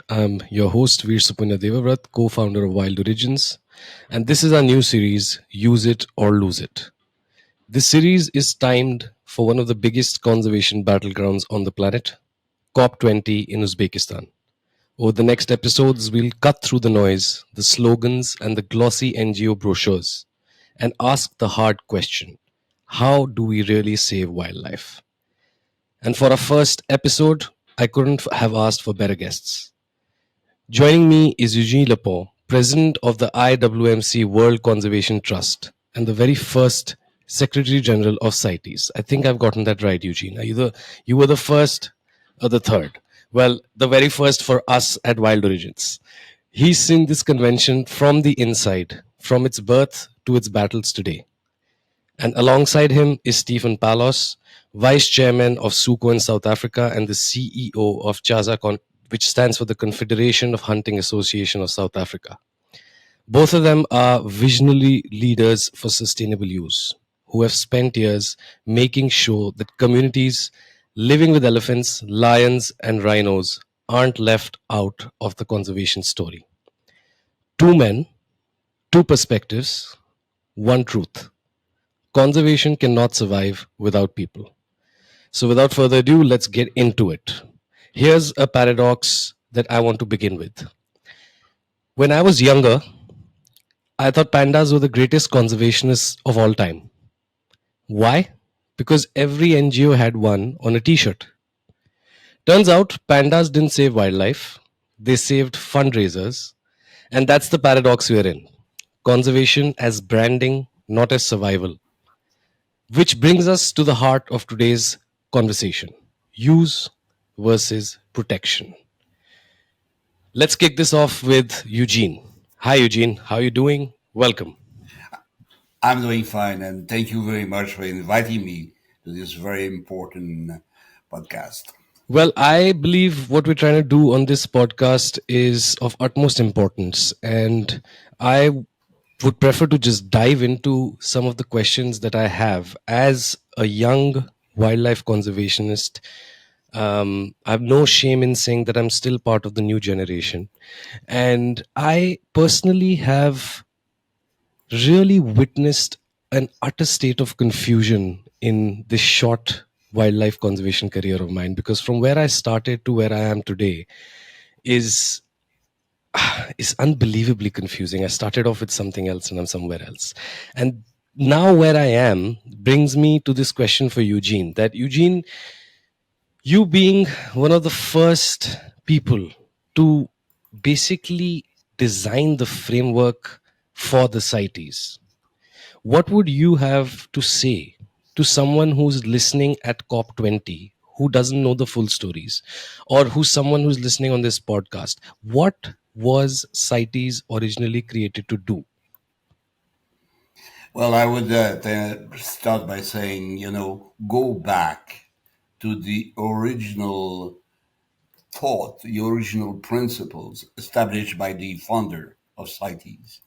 I'm your host, Veer Supunya Devavrat, co founder of Wild Origins, and this is our new series, Use It or Lose It. This series is timed for one of the biggest conservation battlegrounds on the planet, COP20 in Uzbekistan. Over the next episodes, we'll cut through the noise, the slogans, and the glossy NGO brochures and ask the hard question: how do we really save wildlife? And for our first episode, I couldn't have asked for better guests. Joining me is Eugene Lapointe, President of the IWMC World Conservation Trust and the very first Secretary General of CITES. I think I've gotten that right, Eugene. You were the first or the third? Well, the very first for us at Wild Origins. He's seen this convention from the inside, from its birth to its battles today. And alongside him is Stephen Palos, Vice Chairman of SUCo in South Africa and the CEO of CHASA, which stands for the Confederation of Hunting Association of South Africa. Both of them are visionary leaders for sustainable use who have spent years making sure that communities living with elephants, lions, and rhinos aren't left out of the conservation story. Two men, two perspectives, one truth. Conservation cannot survive without people. So, without further ado, let's get into it. Here's a paradox that I want to begin with. When I was younger, I thought pandas were the greatest conservationists of all time. Why? Because every NGO had one on a t shirt. Turns out pandas didn't save wildlife, they saved fundraisers. And that's the paradox we're in: conservation as branding, not as survival. Which brings us to the heart of today's conversation: use versus protection. Let's kick this off with Eugene. Hi, Eugene. How are you doing? Welcome. I'm doing fine, and thank you very much for inviting me to this very important podcast. Well, I believe what we're trying to do on this podcast is of utmost importance. And I would prefer to just dive into some of the questions that I have as a young wildlife conservationist. I have no shame in saying that I'm still part of the new generation. And I personally have really witnessed an utter state of confusion in this short wildlife conservation career of mine, because from where I started to where I am today is is unbelievably confusing. I started off with something else and I'm somewhere else. And now where I am brings me to this question for Eugene, that Eugene, you being one of the first people to basically design the framework for the CITES, what would you have to say to someone who's listening at COP20 who doesn't know the full stories, or who's someone who's listening on this podcast? What was CITES originally created to do? Well, I would start by saying, go back to the original thought, the original principles established by the founder of CITES.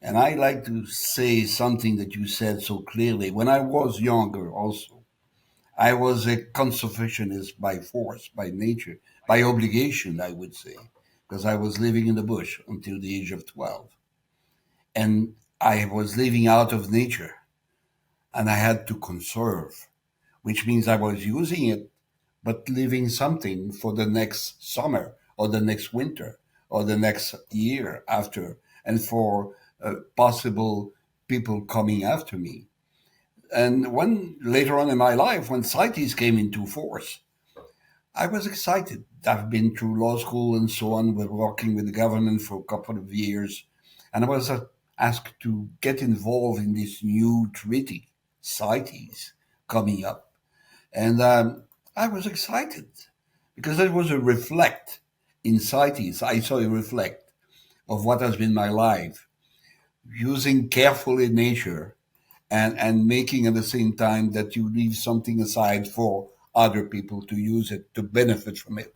And I like to say something that you said so clearly. When I was younger, also, I was a conservationist by force, by nature, by obligation, I would say, because I was living in the bush until the age of 12. And I was living out of nature and I had to conserve, which means I was using it, but leaving something for the next summer or the next winter or the next year after, and for possible people coming after me. And when later on in my life, when CITES came into force, I was excited. I've been through law school and so on, with working with the government for a couple of years, and I was asked to get involved in this new treaty, CITES, coming up. And I was excited because it was a reflect in CITES. I saw a reflect of what has been my life, using carefully nature and making at the same time that you leave something aside for other people to use it, to benefit from it.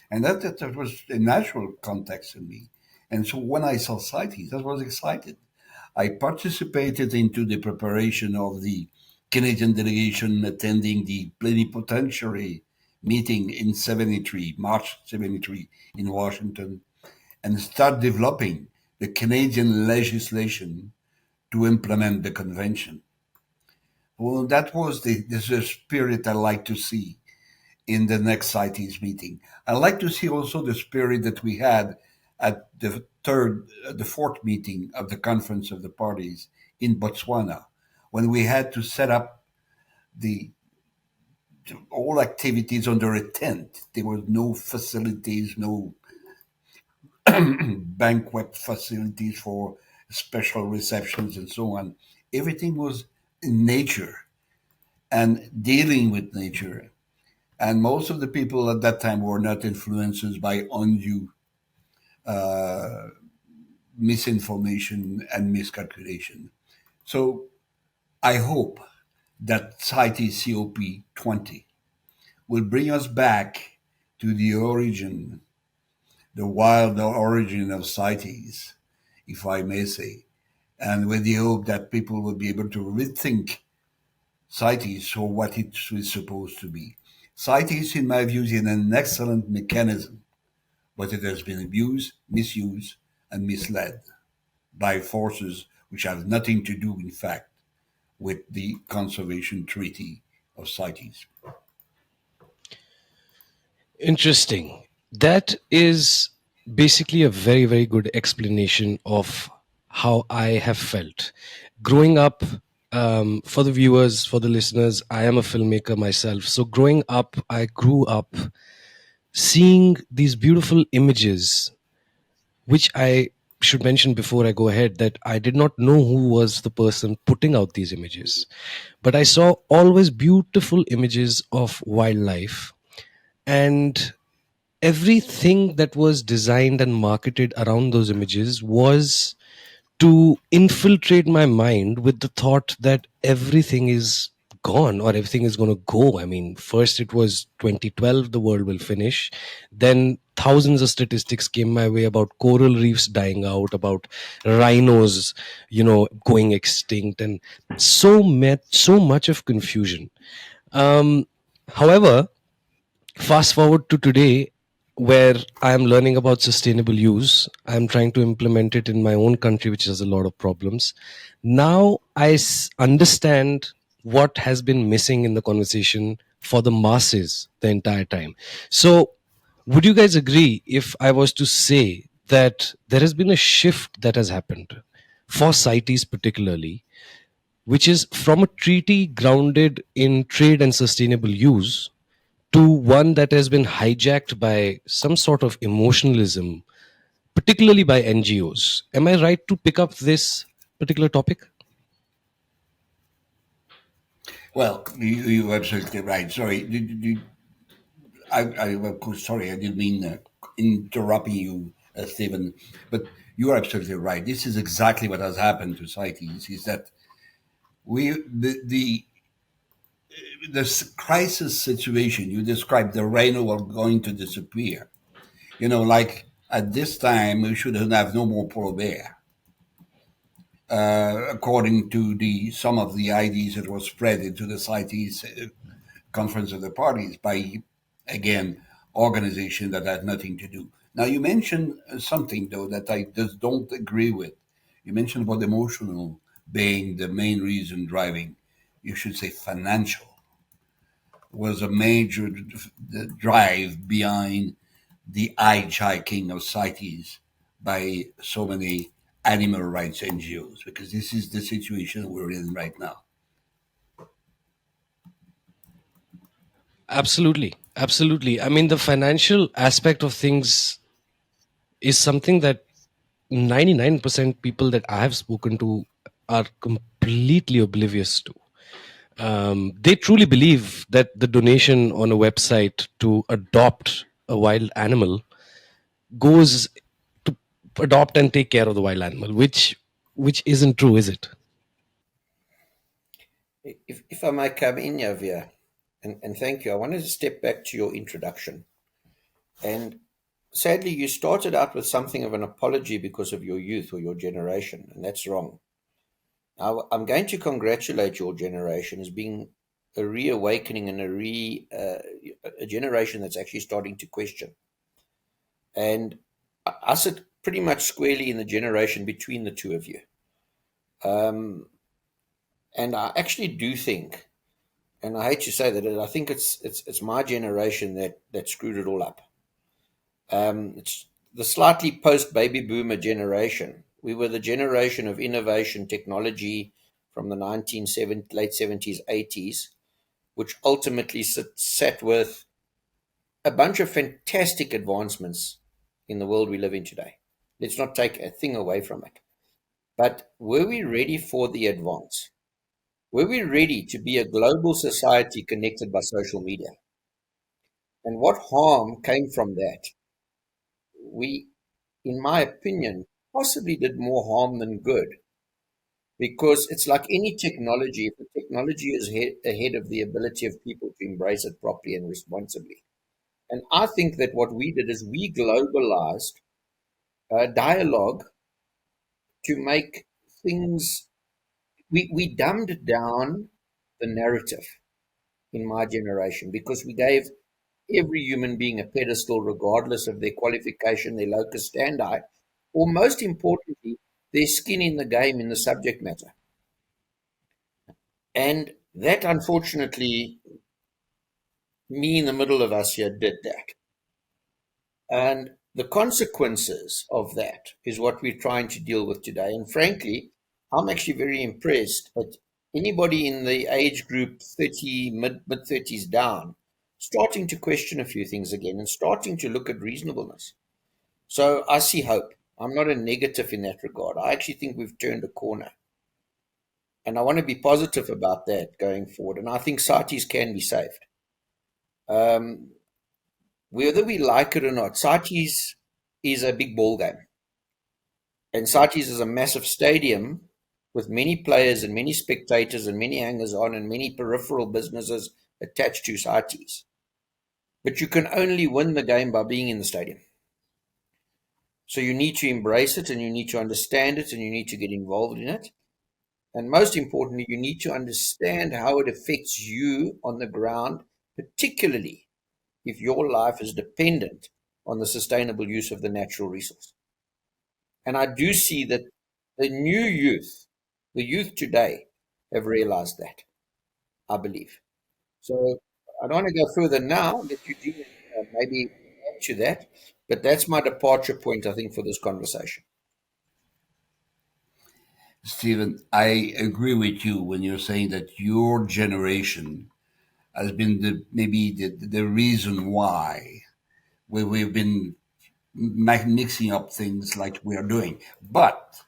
And that was a natural context in me. And so when I saw CITES, I was excited. I participated into the preparation of the Canadian delegation attending the plenipotentiary meeting in 73, March 73 in Washington, and start developing the Canadian legislation to implement the convention. Well, that was the spirit I like to see in the next CITES meeting. I like to see also the spirit that we had at the fourth meeting of the Conference of the Parties in Botswana, when we had to set up the all activities under a tent. There were no facilities, no banquet facilities for special receptions and so on. Everything was in nature and dealing with nature. And most of the people at that time were not influenced by undue uh, misinformation and miscalculation. So I hope that CITES COP20 will bring us back to the origin, the wild origin of CITES, if I may say, and with the hope that people will be able to rethink CITES for what it was supposed to be. CITES, in my view, is an excellent mechanism, but it has been abused, misused, and misled by forces which have nothing to do, in fact, with the Conservation Treaty of CITES. Interesting. That is basically a very, very good explanation of how I have felt. Growing up, for the viewers, for the listeners, I am a filmmaker myself. So growing up, I grew up seeing these beautiful images, which I should mention before I go ahead that I did not know who was the person putting out these images. But I saw always beautiful images of wildlife, and everything that was designed and marketed around those images was to infiltrate my mind with the thought that everything is gone or everything is going to go. I mean, first it was 2012, the world will finish. Then thousands of statistics came my way about coral reefs dying out, about rhinos, going extinct, and so much of confusion. Um, However, fast forward to today, where I am learning about sustainable use. I'm trying to implement it in my own country, which has a lot of problems. Now understand what has been missing in the conversation for the masses the entire time. So, would you guys agree if I was to say that there has been a shift that has happened for CITES particularly, which is from a treaty grounded in trade and sustainable use to one that has been hijacked by some sort of emotionalism, particularly by NGOs. Am I right to pick up this particular topic? Well, you're absolutely right. Sorry, of course, sorry, I didn't mean interrupting you, Stephen, but you're absolutely right. This is exactly what has happened to CITES. Is that we the crisis situation you described, the rhino are going to disappear. Like at this time, we should have no more polar bear, according to the some of the ideas that was spread into the CITES Conference of the Parties by, again, organization that had nothing to do. Now, you mentioned something, though, that I just don't agree with. You mentioned about emotional being the main reason driving, you should say financial, was a major drive behind the hijacking of CITES by so many animal rights NGOs, because this is the situation we're in right now. Absolutely. Absolutely. I mean, the financial aspect of things is something that 99% people that I have spoken to are completely oblivious to. They truly believe that the donation on a website to adopt a wild animal goes to adopt and take care of the wild animal, which isn't true, is it? If I may come in here, Via, and thank you, I wanted to step back to your introduction. And sadly, you started out with something of an apology because of your youth or your generation, and that's wrong. Now, I'm going to congratulate your generation as being a reawakening and a generation that's actually starting to question. And I sit pretty much squarely in the generation between the two of you. And I actually do think, and I hate to say that, I think it's my generation that screwed it all up. It's the slightly post-baby boomer generation. We were the generation of innovation technology from the late 70s, 80s, which ultimately sat with a bunch of fantastic advancements in the world we live in today. Let's not take a thing away from it. But were we ready for the advance? Were we ready to be a global society connected by social media? And what harm came from that? We, in my opinion, possibly did more harm than good, because it's like any technology. If the technology is ahead of the ability of people to embrace it properly and responsibly. And I think that what we did is we globalized dialogue to make things, we dumbed down the narrative in my generation, because we gave every human being a pedestal, regardless of their qualification, their locus standi, or most importantly, their skin in the game in the subject matter. And that, unfortunately, me in the middle of us here did that. And the consequences of that is what we're trying to deal with today. And frankly, I'm actually very impressed at anybody in the age group 30, mid-30s down, starting to question a few things again and starting to look at reasonableness. So I see hope. I'm not a negative in that regard. I actually think we've turned a corner. And I want to be positive about that going forward. And I think CITES can be saved. Whether we like it or not, CITES is a big ball game. And CITES is a massive stadium with many players and many spectators and many hangers-on and many peripheral businesses attached to CITES. But you can only win the game by being in the stadium. So you need to embrace it, and you need to understand it, and you need to get involved in it. And most importantly, you need to understand how it affects you on the ground, particularly if your life is dependent on the sustainable use of the natural resource. And I do see that the youth today, have realized that, I believe. So I don't want to go further now, let Eugene maybe add to that, but that's my departure point, I think, for this conversation. Stephen, I agree with you when you're saying that your generation has been maybe the reason why we've been mixing up things like we are doing. But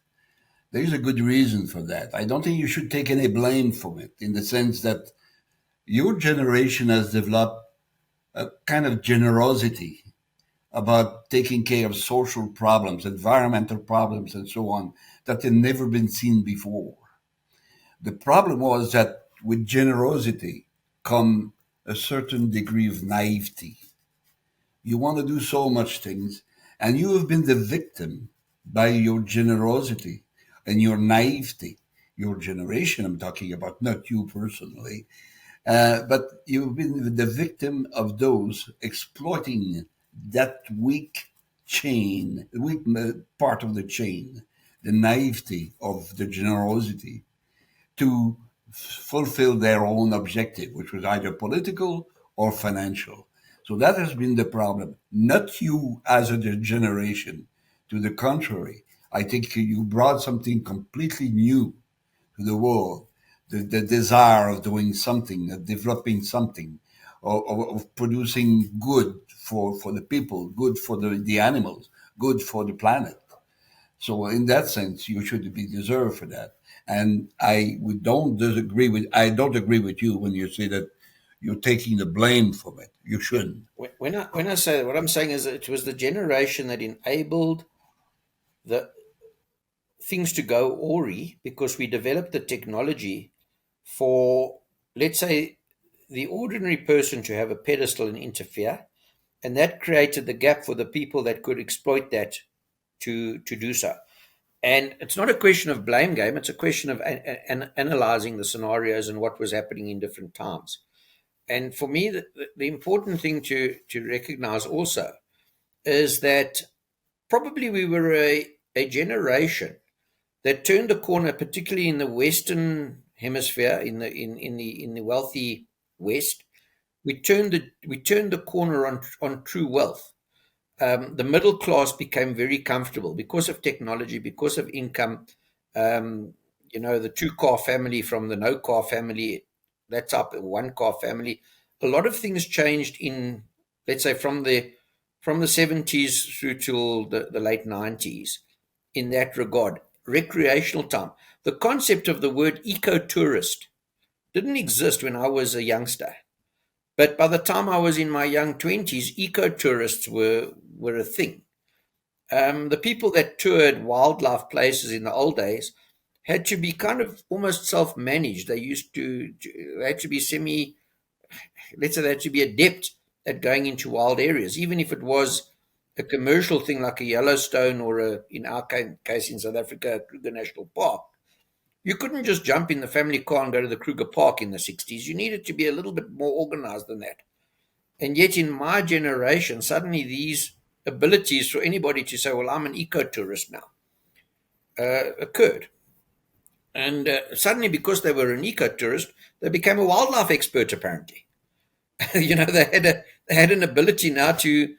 there is a good reason for that. I don't think you should take any blame for it, in the sense that your generation has developed a kind of generosity about taking care of social problems, environmental problems, and so on, that had never been seen before. The problem was that with generosity come a certain degree of naivety. You want to do so much things, and you have been the victim by your generosity and your naivety. Your generation, I'm talking about, not you personally, but you've been the victim of those exploiting that weak part of the chain, the naivety of the generosity, to fulfill their own objective, which was either political or financial. So that has been the problem, not you as a generation. To the contrary, I think you brought something completely new to the world, the desire of doing something, of developing something, of producing good for the people, good for the animals, good for the planet. So in that sense, you should be deserved for that. And I don't agree with you when you say that you're taking the blame from it. You shouldn't. When I say that, what I'm saying is that it was the generation that enabled the things to go awry, because we developed the technology for, let's say, the ordinary person to have a pedestal and interfere, and that created the gap for the people that could exploit that to do so. And it's not a question of blame game, it's a question of analyzing the scenarios and what was happening in different times. And for me, the important thing to recognize also is that probably we were a generation that turned the corner, particularly in the Western hemisphere, in the wealthy West. We turned the corner on true wealth. The middle class became very comfortable because of technology, because of income. Um, the two-car family from the no-car family, that type of one-car family. A lot of things changed in, let's say, from the 70s through till the late 90s in that regard. Recreational time. The concept of the word eco-tourist didn't exist when I was a youngster. But by the time I was in my young 20s, eco-tourists were a thing. The people that toured wildlife places in the old days had to be kind of almost self-managed. They had to be let's say they had to be adept at going into wild areas, even if it was a commercial thing like a Yellowstone or in our case in South Africa, a Kruger National Park. You couldn't just jump in the family car and go to the Kruger Park in the 60s. You needed to be a little bit more organized than that. And yet, in my generation, suddenly these abilities for anybody to say, well, I'm an eco-tourist now, occurred. And suddenly, because they were an eco-tourist, they became a wildlife expert, apparently. They had an ability now to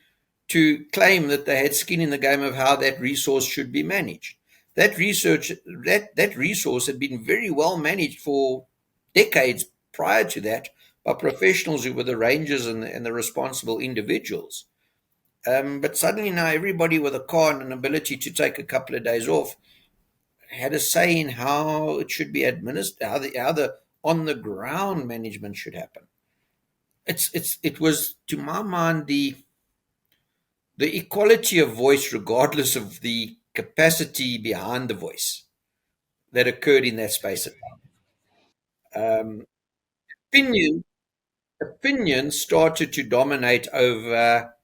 claim that they had skin in the game of how that resource should be managed. That resource had been very well managed for decades prior to that by professionals who were the rangers and the responsible individuals. But suddenly now everybody with a car and an ability to take a couple of days off had a say in how it should be administered, how the on the ground management should happen. It was, to my mind, the equality of voice, regardless of the capacity behind the voice, that occurred in that space of time. Opinion opinion started to dominate over,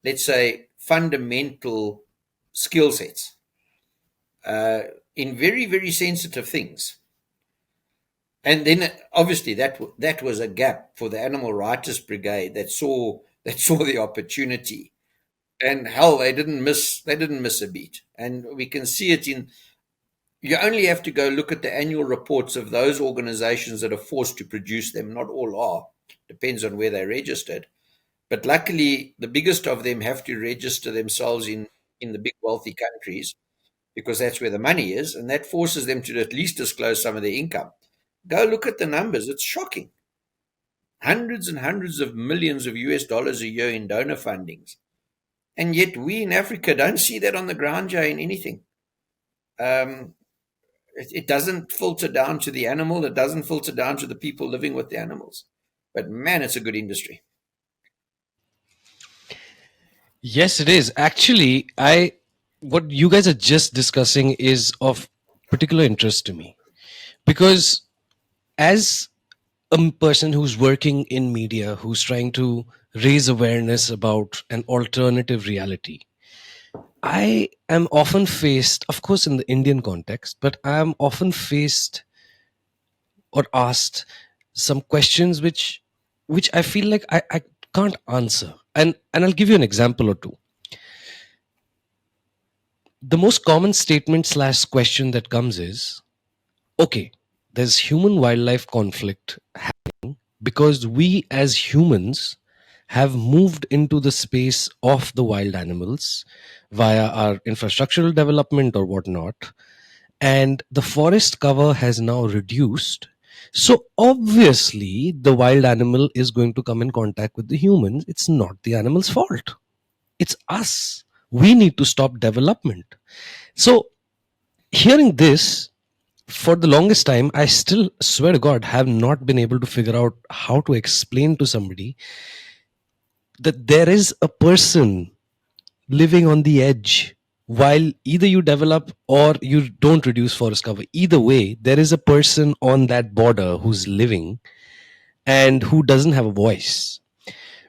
let's say, fundamental skill sets uh, in very, very sensitive things. And then obviously that was a gap for the animal rights brigade that saw the opportunity. And hell, they didn't miss a beat. And we can see it in, you only have to go look at the annual reports of those organizations that are forced to produce them. Not all are, depends on where they're registered. But luckily, the biggest of them have to register themselves in the big wealthy countries because that's where the money is, and that forces them to at least disclose some of their income. Go look at the numbers; it's shocking. Hundreds and hundreds of millions of US dollars a year in donor fundings, and yet we in Africa don't see that on the ground, Jay, in anything. Um, it doesn't filter down to the animal; it doesn't filter down to the people living with the animals. But man, it's a good industry. Yes, it is. Actually, I what you guys are just discussing is of particular interest to me because as a person who's working in media, who's trying to raise awareness about an alternative reality, I am often faced, of course, in the Indian context, but I am often faced or asked some questions which I feel like I can't answer. And I'll give you an example or two. The most common statement slash question that comes is, okay, there's human wildlife conflict because we as humans have moved into the space of the wild animals via our infrastructural development or whatnot, and the forest cover has now reduced. So obviously the wild animal is going to come in contact with the humans. It's not the animal's fault, it's us. We need to stop development. So hearing this, for the longest time, I still swear to God have not been able to figure out how to explain to somebody that there is a person living on the edge while either you develop or you don't reduce forest cover. Either way, there is a person on that border who's living and who doesn't have a voice,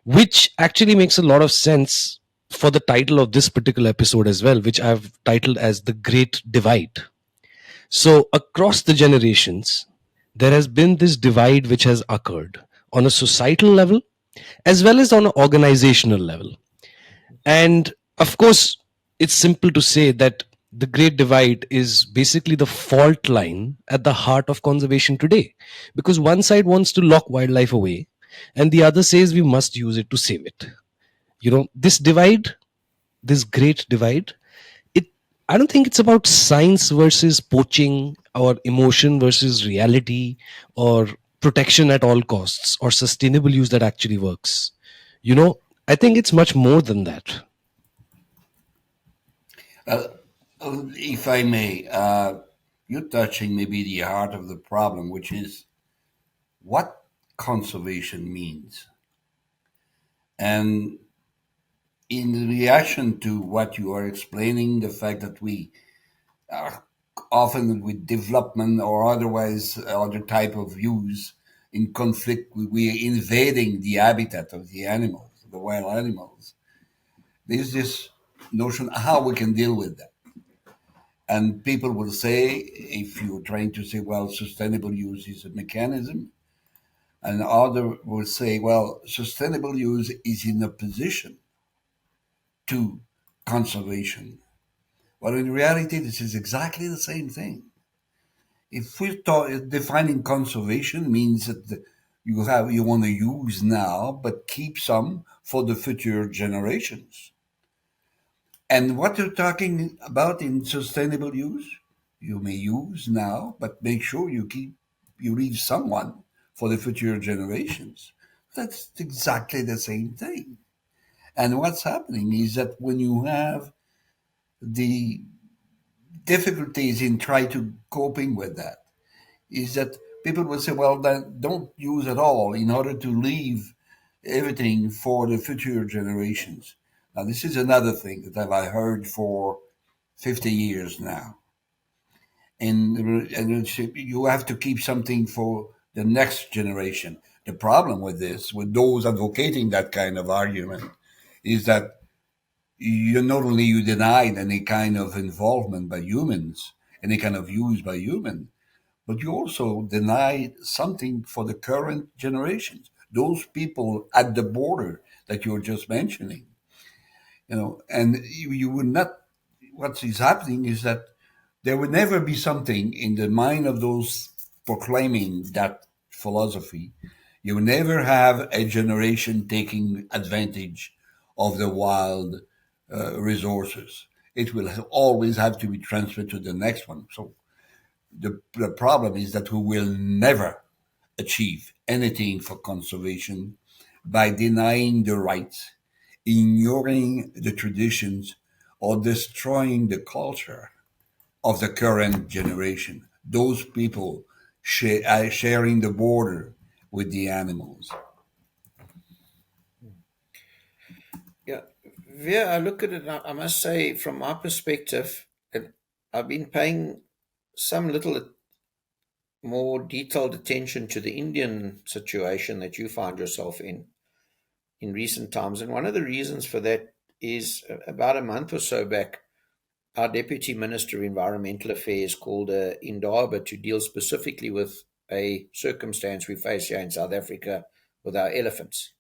which actually makes a lot of sense for the title of this particular episode as well, which I've titled as The Great Divide. So, across the generations, there has been this divide which has occurred on a societal level as well as on an organizational level. And of course, it's simple to say that the Great Divide is basically the fault line at the heart of conservation today. Because one side wants to lock wildlife away, and the other says we must use it to save it. This divide, this great divide, it I don't think it's about science versus poaching, or emotion versus reality, or protection at all costs, or sustainable use that actually works. You know, I think it's much more than that. Uh, if I may, you're touching maybe the heart of the problem, which is what conservation means. And in reaction to what you are explaining, the fact that we are often with development or otherwise other type of use in conflict, we are invading the habitat of the animals, the wild animals. There's this notion how we can deal with that. And people will say, if you're trying to say, well, sustainable use is a mechanism, and other will say, well, sustainable use is in opposition to conservation. Well, in reality, this is exactly the same thing. If we're defining conservation means that you want to use now, but keep some for the future generations. And what you're talking about in sustainable use, you may use now, but make sure you leave someone for the future generations. That's exactly the same thing. And what's happening is that when you have the difficulties in try to coping with that, is that people will say, well, then don't use at all in order to leave everything for the future generations. Now, this is another thing that I've heard for 50 years now. And you have to keep something for the next generation. The problem with this, with those advocating that kind of argument, is that you not only you denied any kind of involvement by humans, any kind of use by humans, but you also deny something for the current generations, those people at the border that you were just mentioning. And you would not. What is happening is that there will never be something in the mind of those proclaiming that philosophy. You will never have a generation taking advantage of the wild resources. It will always have to be transferred to the next one. So the problem is that we will never achieve anything for conservation by denying the rights, ignoring the traditions, or destroying the culture of the current generation. Those people sharing the border with the animals. Yeah, yeah. I look at it. I must say, from my perspective, I've been paying some little more detailed attention to the Indian situation that you find yourself in recent times, and one of the reasons for that is about a month or so back, our Deputy Minister of Environmental Affairs called a Indaba to deal specifically with a circumstance we face here in South Africa with our elephants.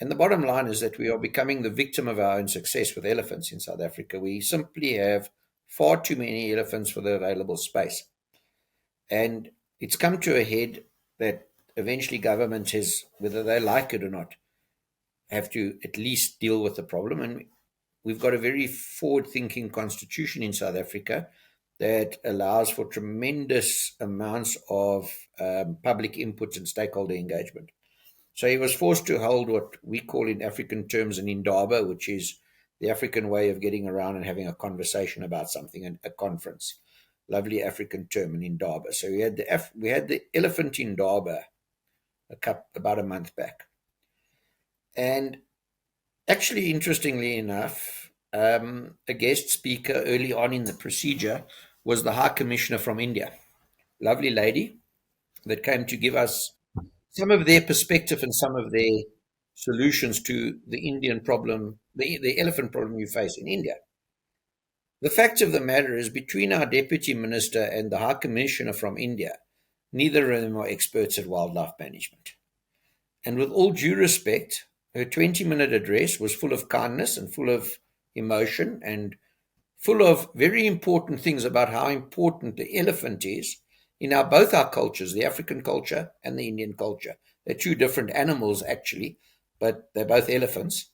And the bottom line is that we are becoming the victim of our own success with elephants in South Africa. We simply have far too many elephants for the available space. And it's come to a head that eventually government has, whether they like it or not, have to at least deal with the problem. And we've got a very forward thinking constitution in South Africa that allows for tremendous amounts of public input and stakeholder engagement. So he was forced to hold what we call in African terms an indaba, which is the African way of getting around and having a conversation about something, a conference. Lovely African term, an indaba. So we had the elephant indaba about a month back. And actually, interestingly enough, a guest speaker early on in the procedure was the High Commissioner from India. Lovely lady that came to give us some of their perspective and some of their solutions to the Indian problem, the elephant problem you face in India. The fact of the matter is, between our deputy minister and the High Commissioner from India, neither of them are experts at wildlife management. And with all due respect, her 20-minute address was full of kindness and full of emotion and full of very important things about how important the elephant is in both our cultures, the African culture and the Indian culture. They're two different animals, actually, but they're both elephants.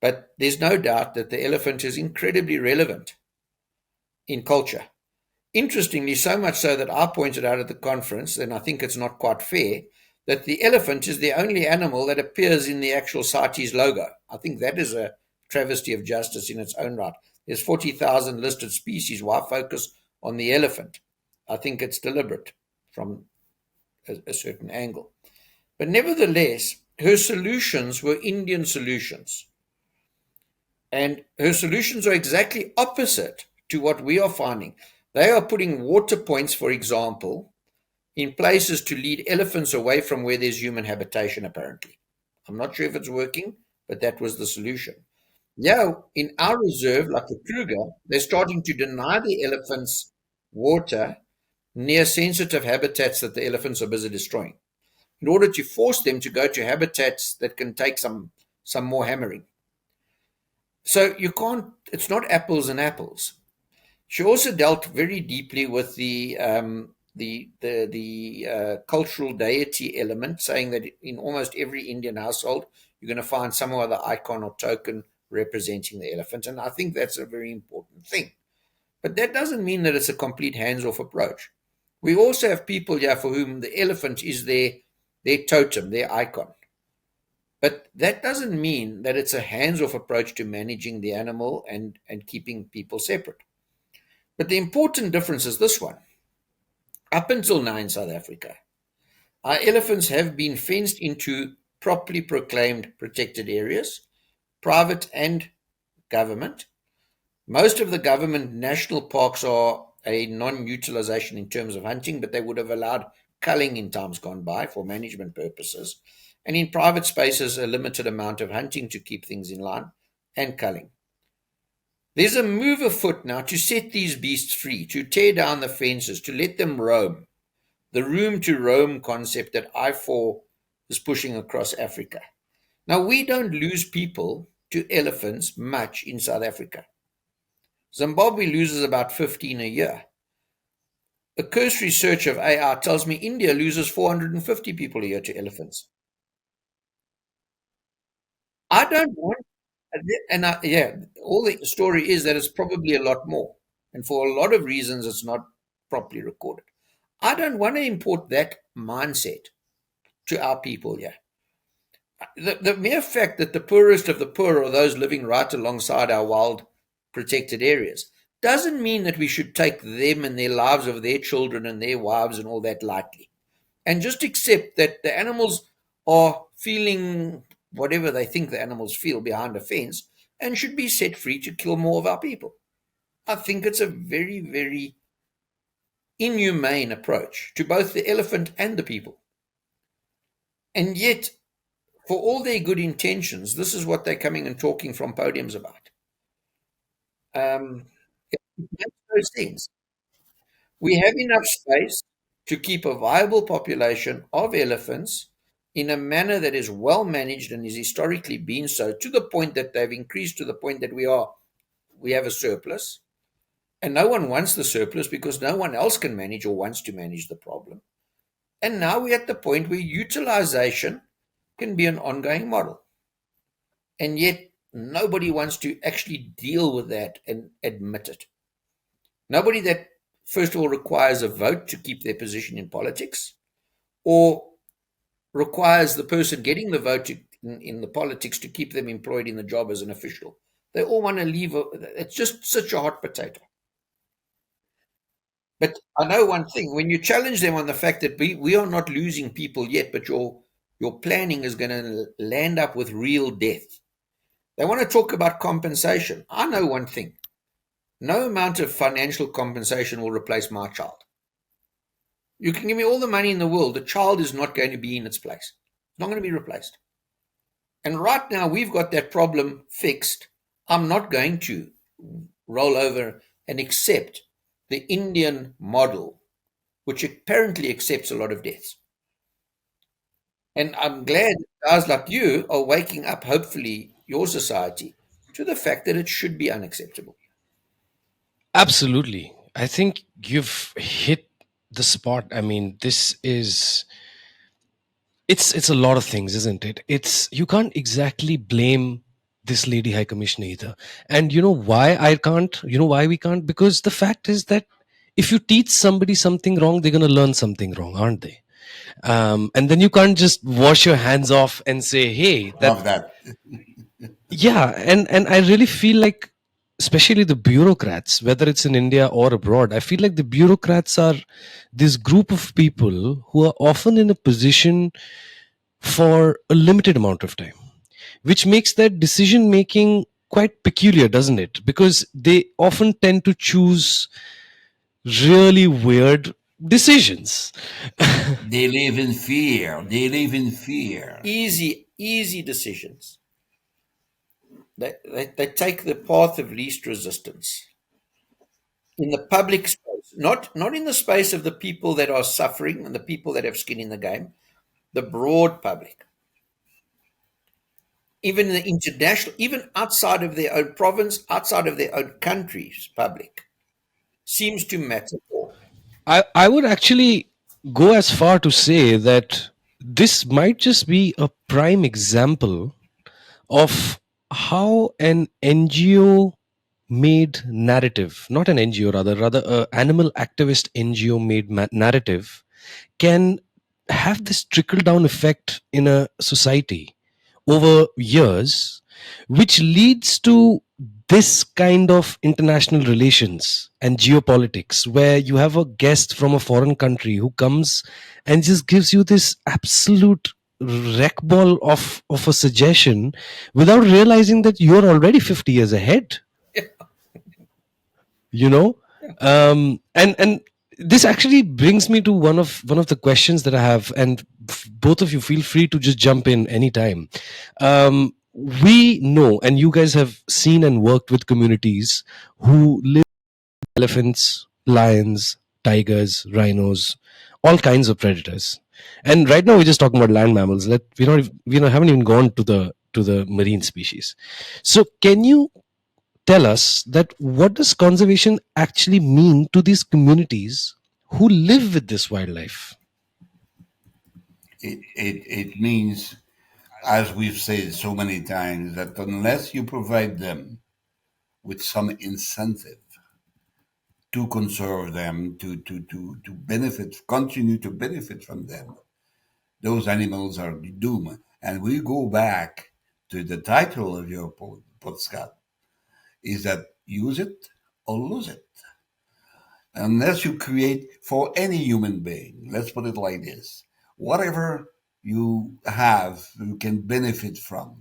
But there's no doubt that the elephant is incredibly relevant in culture. Interestingly, so much so that I pointed out at the conference, and I think it's not quite fair, that the elephant is the only animal that appears in the actual CITES logo. I think that is a travesty of justice in its own right. There's 40,000 listed species. Why focus on the elephant? I think it's deliberate from a certain angle. But nevertheless, her solutions were Indian solutions. And her solutions are exactly opposite to what we are finding. They are putting water points, for example, in places to lead elephants away from where there's human habitation, apparently. I'm not sure if it's working, but that was the solution. Yeah, in our reserve, like the Kruger, they're starting to deny the elephants water near sensitive habitats that the elephants are busy destroying, in order to force them to go to habitats that can take some more hammering. So you can't, it's not apples and apples. She also dealt very deeply with the cultural deity element, saying that in almost every Indian household, you're going to find some other icon or token representing the elephant. And I think that's a very important thing. But that doesn't mean that it's a complete hands-off approach. We also have people here for whom the elephant is their totem, their icon. But that doesn't mean that it's a hands-off approach to managing the animal and keeping people separate. But the important difference is this one. Up until now in South Africa, our elephants have been fenced into properly proclaimed protected areas, private and government. Most of the government national parks are a non-utilization in terms of hunting, but they would have allowed culling in times gone by for management purposes. And in private spaces, a limited amount of hunting to keep things in line and culling. There's a move afoot now to set these beasts free, to tear down the fences, to let them roam. The room to roam concept that I4 is pushing across Africa. Now, we don't lose people to elephants much in South Africa. Zimbabwe loses about 15 a year. A cursory search of AI tells me India loses 450 people a year to elephants. I don't want, all the story is that it's probably a lot more. And for a lot of reasons, it's not properly recorded. I don't want to import that mindset to our people here. The mere fact that the poorest of the poor are those living right alongside our wild protected areas doesn't mean that we should take them and their lives of their children and their wives and all that lightly. And just accept that the animals are feeling whatever they think the animals feel behind a fence and should be set free to kill more of our people. I think it's a very, very inhumane approach to both the elephant and the people. And yet, for all their good intentions, this is what they're coming and talking from podiums about. It makes no sense. We have enough space to keep a viable population of elephants in a manner that is well managed and has historically been so, to the point that they've increased to the point that we have a surplus. And no one wants the surplus because no one else can manage or wants to manage the problem. And now we're at the point where utilization can be an ongoing model. And yet nobody wants to actually deal with that and admit it. Nobody that, first of all, requires a vote to keep their position in politics, or requires the person getting the vote in the politics to keep them employed in the job as an official. They all want to leave. It's just such a hot potato. But I know one thing, when you challenge them on the fact that we are not losing people yet, but your planning is going to land up with real death. They want to talk about compensation. I know one thing. No amount of financial compensation will replace my child. You can give me all the money in the world. The child is not going to be in its place. It's not going to be replaced. And right now we've got that problem fixed. I'm not going to roll over and accept the Indian model, which apparently accepts a lot of deaths. And I'm glad guys like you are waking up, hopefully, your society to the fact that it should be unacceptable. Absolutely. I think you've hit the spot. I mean, this is it's a lot of things, isn't it? It's you can't exactly blame this lady high commissioner either. And you know why I can't? You know why we can't? Because the fact is that if you teach somebody something wrong, they're going to learn something wrong, aren't they? And then you can't just wash your hands off and say, hey, that. Love that. Yeah, and I really feel like, especially the bureaucrats, whether it's in India or abroad, I feel like the bureaucrats are this group of people who are often in a position for a limited amount of time, which makes their decision making quite peculiar, doesn't it? Because they often tend to choose really weird decisions. They live in fear. They live in fear. Easy decisions. They take the path of least resistance in the public space, not in the space of the people that are suffering and the people that have skin in the game, the broad public. Even the international, even outside of their own province, outside of their own country's public, seems to matter more. I would actually go as far to say that this might just be a prime example of how an NGO made narrative, not an NGO, rather a animal activist NGO made narrative can have this trickle down effect in a society over years, which leads to this kind of international relations and geopolitics, where you have a guest from a foreign country who comes and just gives you this absolute wreck ball of a suggestion without realizing that you're already 50 years ahead, you know. And this actually brings me to one of the questions that I have, and both of you feel free to just jump in anytime. We know, and you guys have seen and worked with communities who live with elephants, lions, tigers, rhinos, all kinds of predators. And right now we're just talking about land mammals. We haven't even gone to the marine species. So can you tell us that what does conservation actually mean to these communities who live with this wildlife? It means, as we've said so many times, that unless you provide them with some incentive to conserve them, to benefit, continue to benefit from them, those animals are doomed. And we go back to the title of your podcast, is that use it or lose it. Unless you create for any human being, let's put it like this, whatever you have, you can benefit from,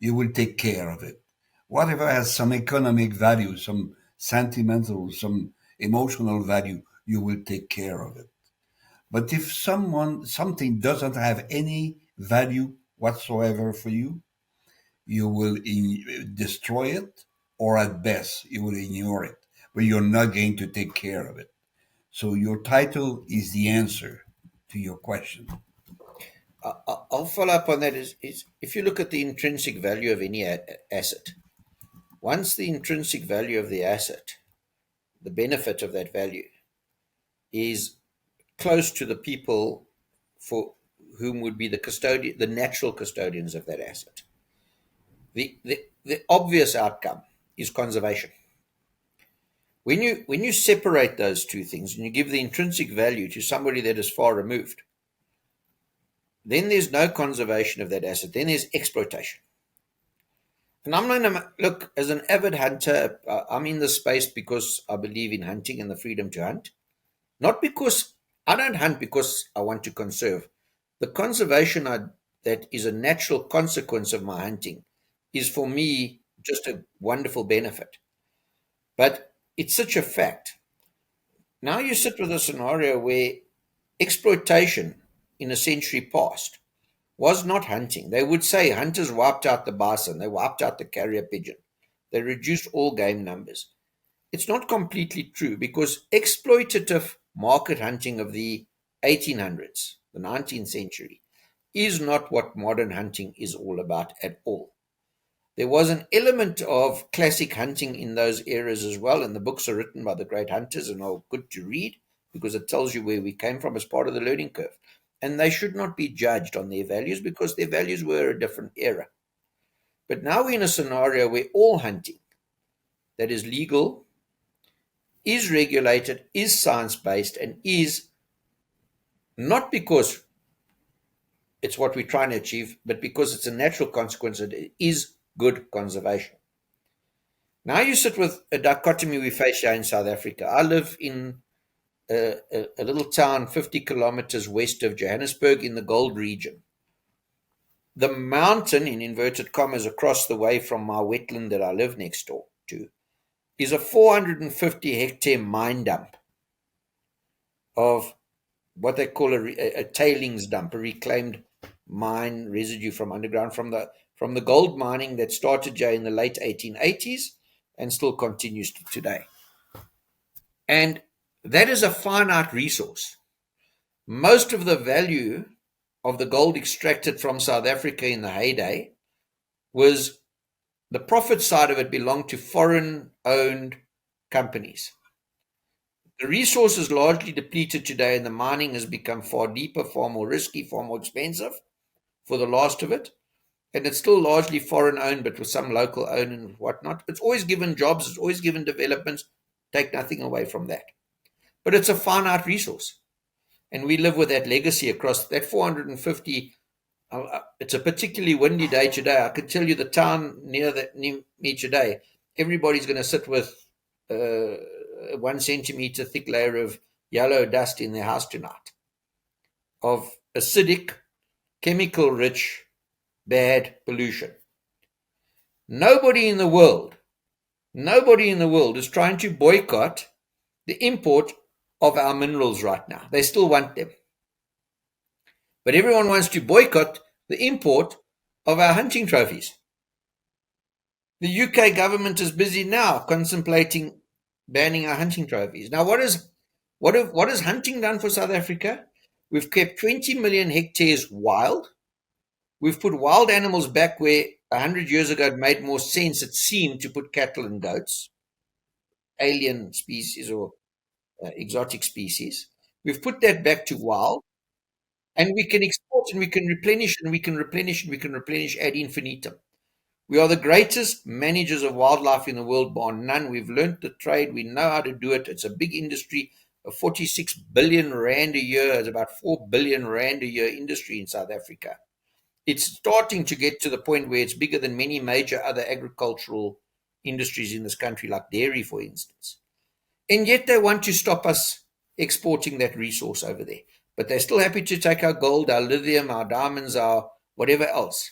you will take care of it. Whatever has some economic value, some sentimental, some emotional value, you will take care of it. But if something doesn't have any value whatsoever for you, you will destroy it, or at best, you will ignore it, but you're not going to take care of it. So your title is the answer to your question. I'll follow up on that. Is if you look at the intrinsic value of any asset, once the intrinsic value of the asset, the benefit of that value, is close to the people for whom would be the natural custodians of that asset, the obvious outcome is conservation. When you separate those two things and you give the intrinsic value to somebody that is far removed, then there's no conservation of that asset. Then there's exploitation. And I'm going to look as an avid hunter. I'm in this space because I believe in hunting and the freedom to hunt, not because I don't hunt because I want to conserve. The conservation that is a natural consequence of my hunting is for me just a wonderful benefit. But it's such a fact. Now you sit with a scenario where exploitation in a century past was not hunting. They would say hunters wiped out the bison, they wiped out the carrier pigeon, they reduced all game numbers. It's not completely true, because exploitative market hunting of the 1800s, the 19th century, is not what modern hunting is all about at all. There was an element of classic hunting in those eras as well, and the books are written by the great hunters and are good to read because it tells you where we came from as part of the learning curve. And they should not be judged on their values because their values were a different era. But now we're in a scenario where all hunting that is legal, is regulated, is science-based, and is not because it's what we're trying to achieve, but because it's a natural consequence that it is good conservation. Now you sit with a dichotomy we face here in South Africa. I live in a little town 50 kilometers west of Johannesburg in the gold region. The mountain, in inverted commas, across the way from my wetland that I live next door to, is a 450 hectare mine dump of what they call a tailings dump, a reclaimed mine residue from underground, from the gold mining that started here in the late 1880s and still continues to today. And that is a finite resource. Most of the value of the gold extracted from South Africa in the heyday was the profit side of it belonged to foreign-owned companies. The resource is largely depleted today, and the mining has become far deeper, far more risky, far more expensive for the last of it. And it's still largely foreign-owned, but with some local own and whatnot. It's always given jobs, it's always given developments. Take nothing away from that. But it's a finite resource. And we live with that legacy across that 450. It's a particularly windy day today. I could tell you the town near me today, everybody's going to sit with 1 centimeter thick layer of yellow dust in their house tonight, of acidic, chemical-rich, bad pollution. Nobody in the world is trying to boycott the import of our minerals right now. They still want them. But everyone wants to boycott the import of our hunting trophies. The UK government is busy now contemplating banning our hunting trophies. Now, what has hunting done for South Africa? We've kept 20 million hectares wild. We've put wild animals back where 100 years ago it made more sense, it seemed, to put cattle and goats, alien species or exotic species. We've put that back to wild, and we can export and we can replenish and we can replenish and we can replenish ad infinitum. We are the greatest managers of wildlife in the world, bar none. We've learned the trade. We know how to do it. It's a big industry, a 46 billion rand a year. It's about 4 billion rand a year industry in South Africa. It's starting to get to the point where it's bigger than many major other agricultural industries in this country, like dairy, for instance. And yet they want to stop us exporting that resource over there. But they're still happy to take our gold, our lithium, our diamonds, our whatever else.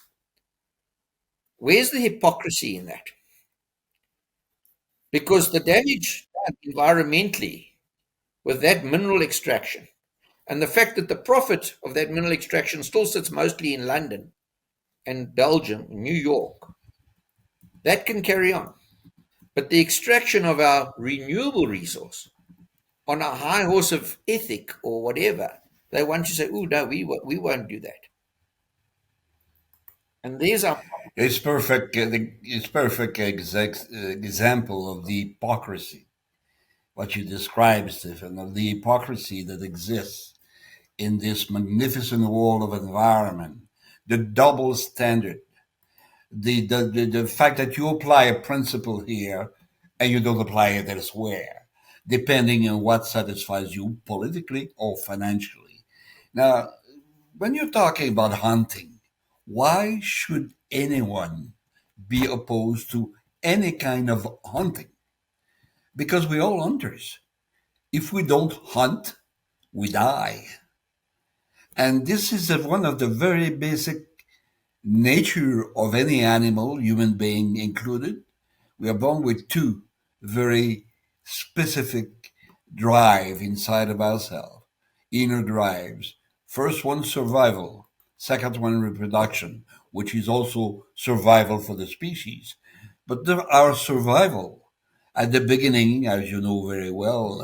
Where's the hypocrisy in that? Because the damage done environmentally with that mineral extraction, and the fact that the profit of that mineral extraction still sits mostly in London and Belgium, New York, that can carry on. But the extraction of our renewable resource on a high horse of ethic or whatever, they want to say, oh, no, we won't do that. And there's our problem. It's perfect. It's perfect example of the hypocrisy. What you described, Stephen, of the hypocrisy that exists in this magnificent world of environment, the double standard, the fact that you apply a principle here and you don't apply it elsewhere, depending on what satisfies you politically or financially. Now, when you're talking about hunting, why should anyone be opposed to any kind of hunting? Because we're all hunters. If we don't hunt, we die. And this is one of the very basic nature of any animal, human being included. We are born with two very specific drive inside of ourselves, inner drives. First one, survival. second one reproduction, which is also survival for the species. But our survival at the beginning, as you know very well,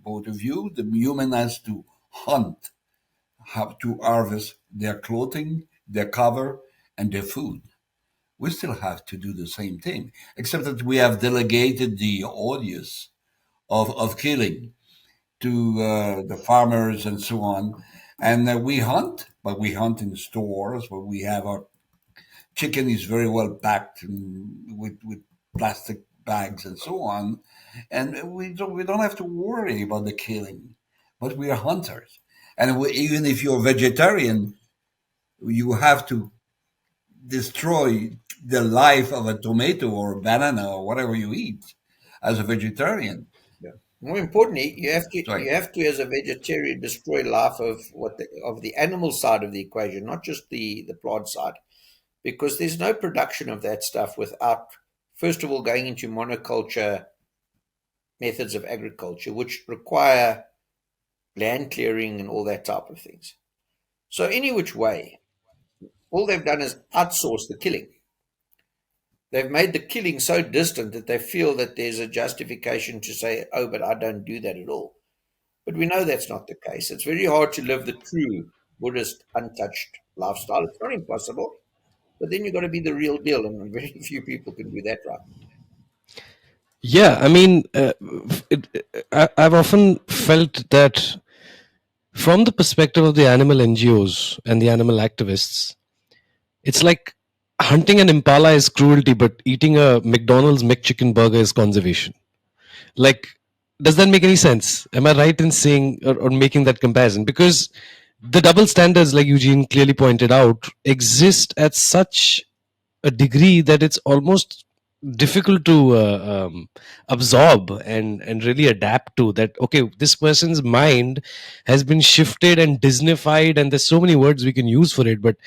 both of you, the human has to hunt, have to harvest their clothing, their cover, and their food. We still have to do the same thing, except that we have delegated the odious of killing to the farmers and so on. And we hunt, but we hunt in stores where we have our chicken is very well packed with plastic bags and so on. And we don't have to worry about the killing, but we are hunters. And even if you're vegetarian, you have to destroy the life of a tomato or a banana or whatever you eat as a vegetarian. Yeah. More importantly, you have to Sorry. as a vegetarian destroy life of of the animal side of the equation, not just the plant side, because there's no production of that stuff without first of all going into monoculture methods of agriculture, which require land clearing and all that type of things. So any which way, all they've done is outsource the killing. They've made the killing so distant that they feel that there's a justification to say, oh, but I don't do that at all. But we know that's not the case. It's very hard to live the true Buddhist untouched lifestyle. It's not impossible, but then you've got to be the real deal, and very few people can do that right. Yeah, I mean, I've often felt that from the perspective of the animal NGOs and the animal activists, it's like hunting an impala is cruelty, but eating a McDonald's McChicken burger is conservation. Like, does that make any sense? Am I right in saying or making that comparison? Because the double standards, like Eugene clearly pointed out, exist at such a degree that it's almost difficult to absorb and really adapt to that. Okay, this person's mind has been shifted and disneyfied, and there's so many words we can use for it, but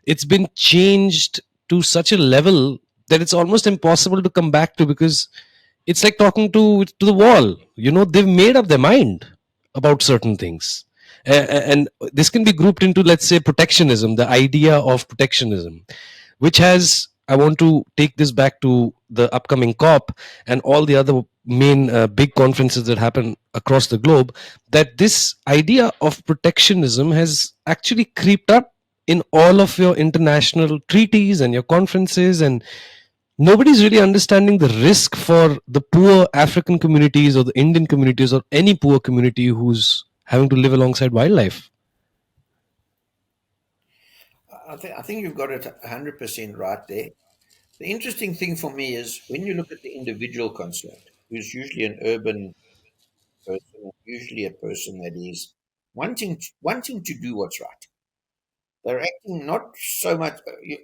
it's been changed to such a level that it's almost impossible to come back to, because it's like talking to the wall. They've made up their mind about certain things. And this can be grouped into, let's say, protectionism, the idea of protectionism, which has, I want to take this back to the upcoming COP and all the other main big conferences that happen across the globe, that this idea of protectionism has actually creeped up in all of your international treaties and your conferences, and nobody's really understanding the risk for the poor African communities or the Indian communities or any poor community who's having to live alongside wildlife. I think you've got it 100% right there. The interesting thing for me is when you look at the individual concerned, who's usually an urban person, usually a person that is wanting to do what's right. They're acting not so much.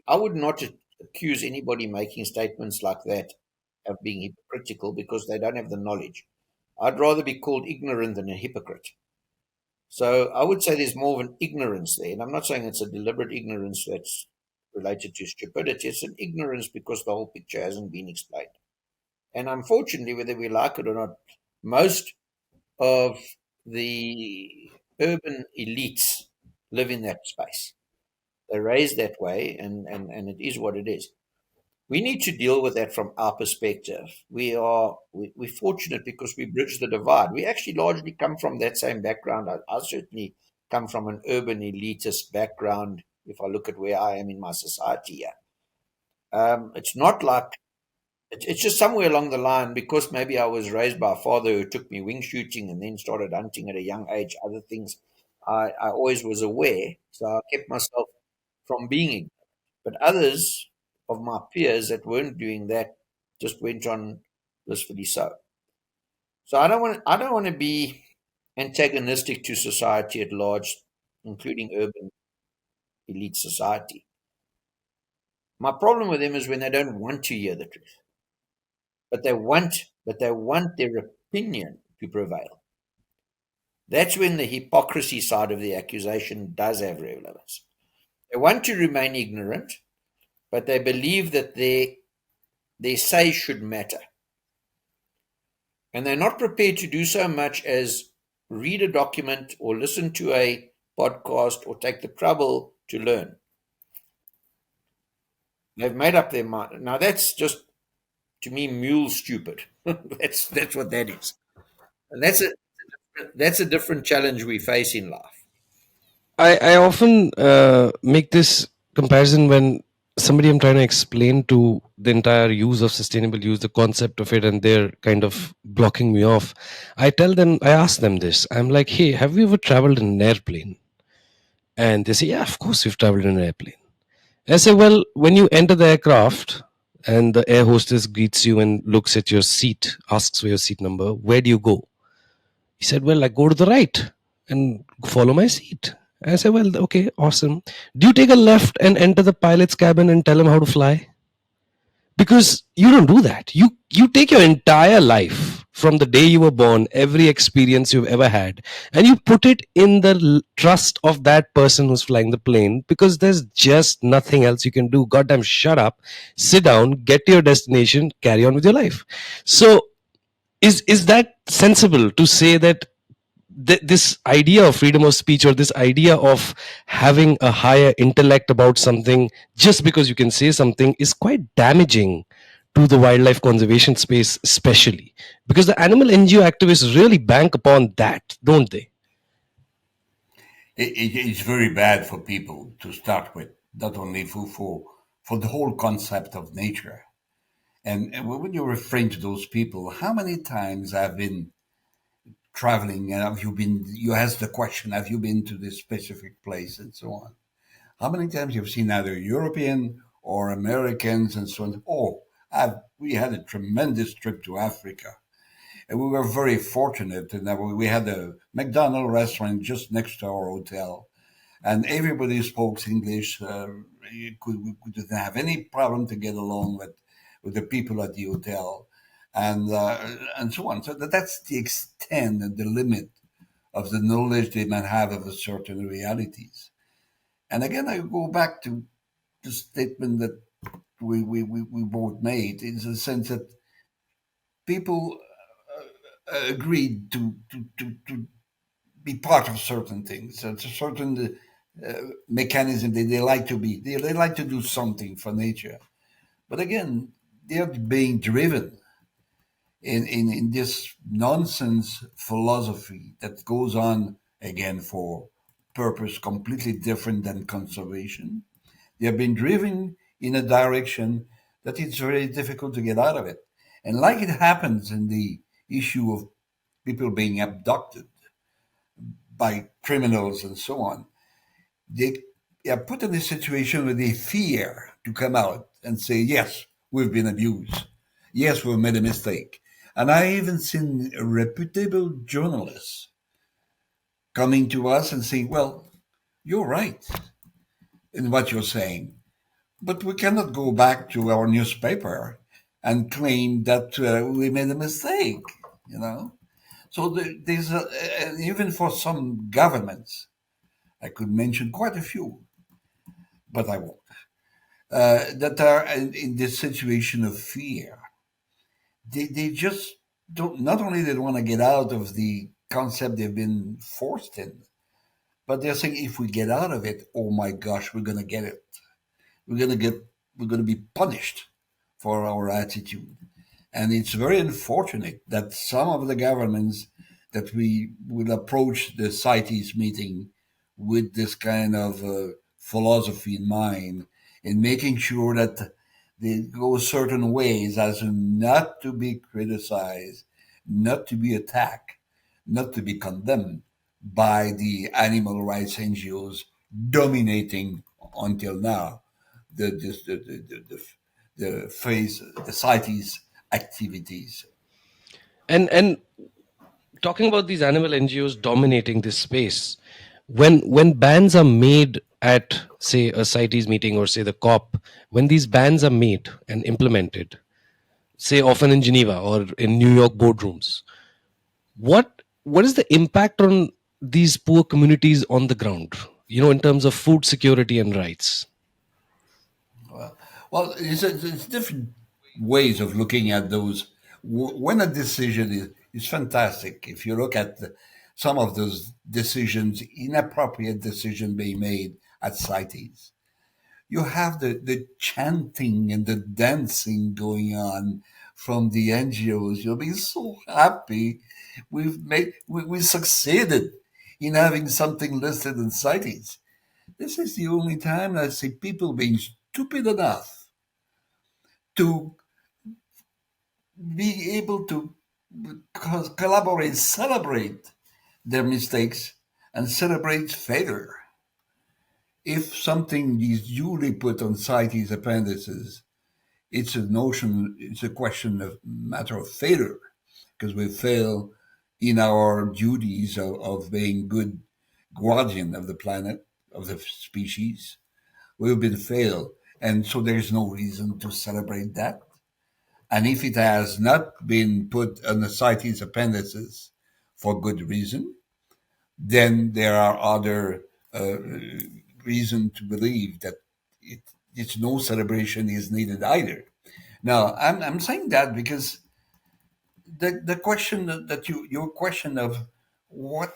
I would not accuse anybody making statements like that of being hypocritical because they don't have the knowledge. I'd rather be called ignorant than a hypocrite. So I would say there's more of an ignorance there. And I'm not saying it's a deliberate ignorance that's related to stupidity. It's an ignorance because the whole picture hasn't been explained. And unfortunately, whether we like it or not, most of the urban elites live in that space. They're raised that way, and it is what it is. We need to deal with that from our perspective. We're fortunate because we bridge the divide. We actually largely come from that same background. I certainly come from an urban elitist background. If I look at where I am in my society here, it's not like it's just somewhere along the line because maybe I was raised by a father who took me wing shooting and then started hunting at a young age. Other things I always was aware, so I kept myself from being ignorant. But others of my peers that weren't doing that just went on blissfully so. So I don't want to be antagonistic to society at large, including urban elite society. My problem with them is when they don't want to hear the truth, but they want their opinion to prevail. That's when the hypocrisy side of the accusation does have relevance. They want to remain ignorant, but they believe that their say should matter. And they're not prepared to do so much as read a document or listen to a podcast or take the trouble to learn. They've made up their mind. Now that's just, to me, mule stupid. That's what that is, and that's a different challenge we face in life. I often make this comparison when somebody I'm trying to explain to the entire use of sustainable use, the concept of it, and they're kind of blocking me off. I ask them this. I'm like, hey, have you ever traveled in an airplane? And they say, yeah, of course we've traveled in an airplane. I say, well, when you enter the aircraft and the air hostess greets you and looks at your seat, asks for your seat number, where do you go? He said, well, I go to the right and follow my seat. I said, well, okay, awesome. Do you take a left and enter the pilot's cabin and tell him how to fly? Because you don't do that. You take your entire life from the day you were born, every experience you've ever had, and you put it in the trust of that person who's flying the plane, because there's just nothing else you can do. Goddamn, shut up, sit down, get to your destination, carry on with your life. So is that sensible to say that this idea of freedom of speech, or this idea of having a higher intellect about something just because you can say something, is quite damaging to the wildlife conservation space, especially because the animal NGO activists really bank upon that, don't they? It's very bad for people to start with, not only for the whole concept of nature. And when you're referring to those people, how many times I've been traveling and have you been, you ask the question, have you been to this specific place and so on? How many times you've seen either European or Americans and so on? Oh, we had a tremendous trip to Africa. And we were very fortunate in that we had a McDonald's restaurant just next to our hotel, and everybody spoke English. We didn't have any problem to get along with the people at the hotel, and so on. So that's the extent and the limit of the knowledge they might have of a certain realities. And again, I go back to the statement that we both made, in the sense that people agreed to be part of certain things. It's a certain mechanism that they like to be. They like to do something for nature. But again, they are being driven in this nonsense philosophy that goes on again for purpose completely different than conservation. They have been driven in a direction that it's very difficult to get out of it. And like it happens in the issue of people being abducted by criminals and so on, they are put in a situation where they fear to come out and say, yes, we've been abused. Yes, we've made a mistake. And I even seen reputable journalists coming to us and saying, well, you're right in what you're saying, but we cannot go back to our newspaper and claim that we made a mistake, you know? So there's and even for some governments, I could mention quite a few, but I won't, that are in this situation of fear. They just don't, not only they don't want to get out of the concept they've been forced in, but they're saying if we get out of it, oh my gosh, we're going to get it. We're going to get, we're going to be punished for our attitude. And it's very unfortunate that some of the governments that we will approach the CITES meeting with this kind of philosophy in mind, in making sure that they go certain ways as not to be criticized, not to be attacked, not to be condemned by the animal rights NGOs dominating until now the phase, the CITES activities. And talking about these animal NGOs dominating this space, when bans are made at, say, a CITES meeting, or say the COP, when these bans are made and implemented, say often in Geneva or in New York boardrooms, what is the impact on these poor communities on the ground, in terms of food security and rights? Well, it's different ways of looking at those. When a decision is fantastic, if you look at some of those decisions, inappropriate decisions being made at CITES. You have the chanting and the dancing going on from the NGOs. You'll be so happy. We succeeded in having something listed in CITES. This is the only time I see people being stupid enough to be able to collaborate, celebrate their mistakes, and celebrate failure. If something is duly put on CITES appendices, it's a question of matter of failure, because we fail in our duties of being good guardian of the planet, of the species. We've been failed. And so there's no reason to celebrate that. And if it has not been put on the CITES appendices for good reason, then there are other uh, reason to believe that it, it's no celebration is needed either. Now, I'm saying that because the question that your question of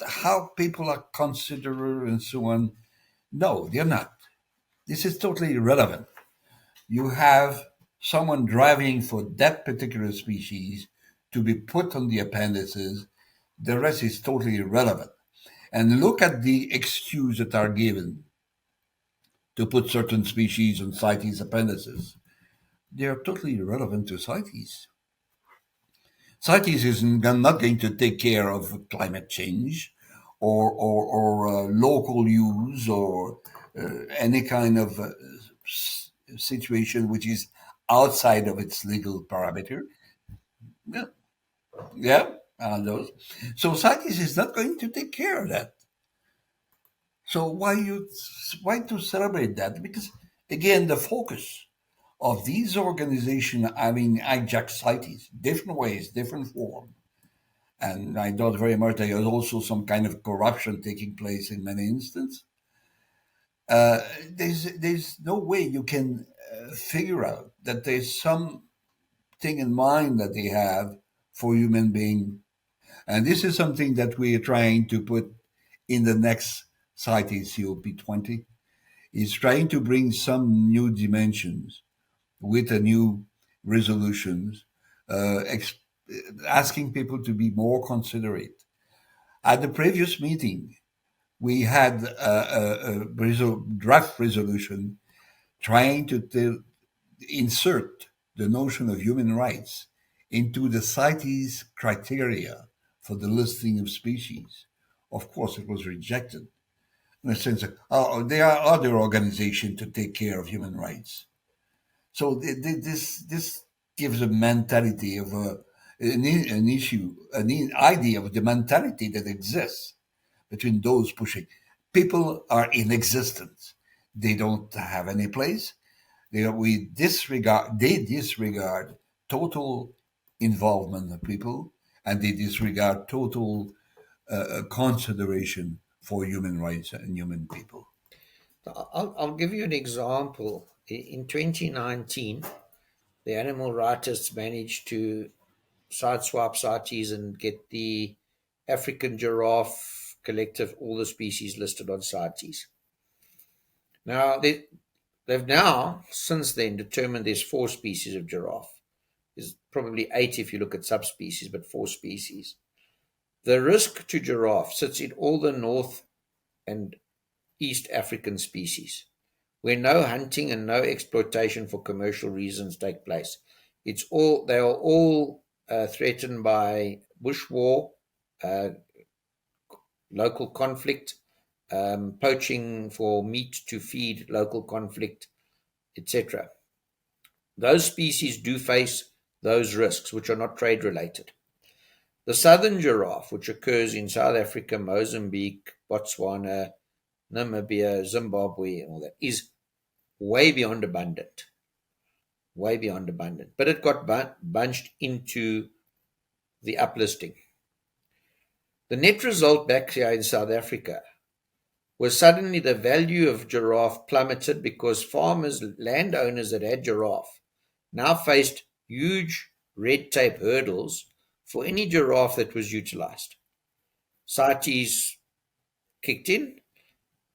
how people are considered and so on, no, they're not. This is totally irrelevant. You have someone driving for that particular species to be put on the appendices. The rest is totally irrelevant. And look at the excuse that are given to put certain species on CITES appendices. They are totally irrelevant to CITES. CITES is not going to take care of climate change or local use or any kind of situation which is outside of its legal parameter. Yeah, yeah, those. So CITES is not going to take care of that. So why to celebrate that? Because again, the focus of these organizations having hijacked CITES, different ways, different form. And I doubt very much there is also some kind of corruption taking place in many instances. There's no way you can figure out that there's something in mind that they have for human being, and this is something that we are trying to put in the next CITES COP20. Is trying to bring some new dimensions with a new resolutions, uh, ex- asking people to be more considerate. At the previous meeting, we had a draft resolution trying to insert the notion of human rights into the CITES criteria for the listing of species. Of course, it was rejected in the sense of, oh, there are other organizations to take care of human rights. So this gives a mentality of an issue, idea of the mentality that exists between those pushing. People are in existence. They don't have any place. They disregard total involvement of people, and they disregard total consideration for human rights and human people. I'll give you an example. In 2019, the animal rightists managed to sideswipe CITES and get the African giraffe collective, all the species listed on CITES. Now, they've now, since then, determined there's 4 species of giraffe. There's probably 8 if you look at subspecies, but 4 species. The risk to giraffe sits in all the North and East African species, where no hunting and no exploitation for commercial reasons take place. They are all threatened by bush war, uh, local conflict, poaching for meat to feed local conflict, etc. Those species do face those risks, which are not trade related. The southern giraffe, which occurs in South Africa, Mozambique, Botswana, Namibia, Zimbabwe, and all that, is way beyond abundant. Way beyond abundant. But it got bunched into the uplisting. The net result back here in South Africa was suddenly the value of giraffe plummeted because farmers, landowners that had giraffe, now faced huge red tape hurdles for any giraffe that was utilized. CITES kicked in,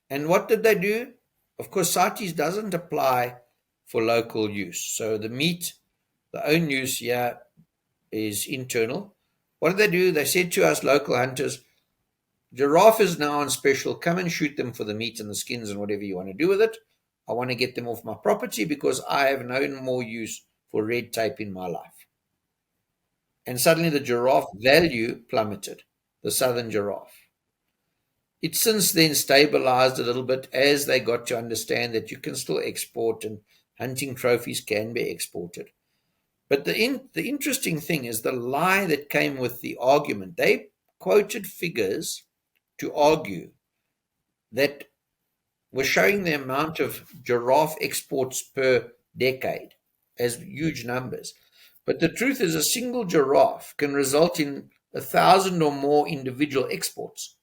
and what did they do? of course, CITES doesn't apply for local use. So the meat, the own use here is internal. What did they do? They said to us local hunters, giraffe is now on special. Come and shoot them for the meat and the skins and whatever you want to do with it. I want to get them off my property because I have no more use for red tape in my life. And suddenly the giraffe value plummeted, the southern giraffe. It's since then stabilized a little bit as they got to understand that you can still export and hunting trophies can be exported. But the interesting thing is the lie that came with the argument. They quoted figures to argue that were showing the amount of giraffe exports per decade as huge numbers. But the truth is, a single giraffe can result in 1,000 or more individual exports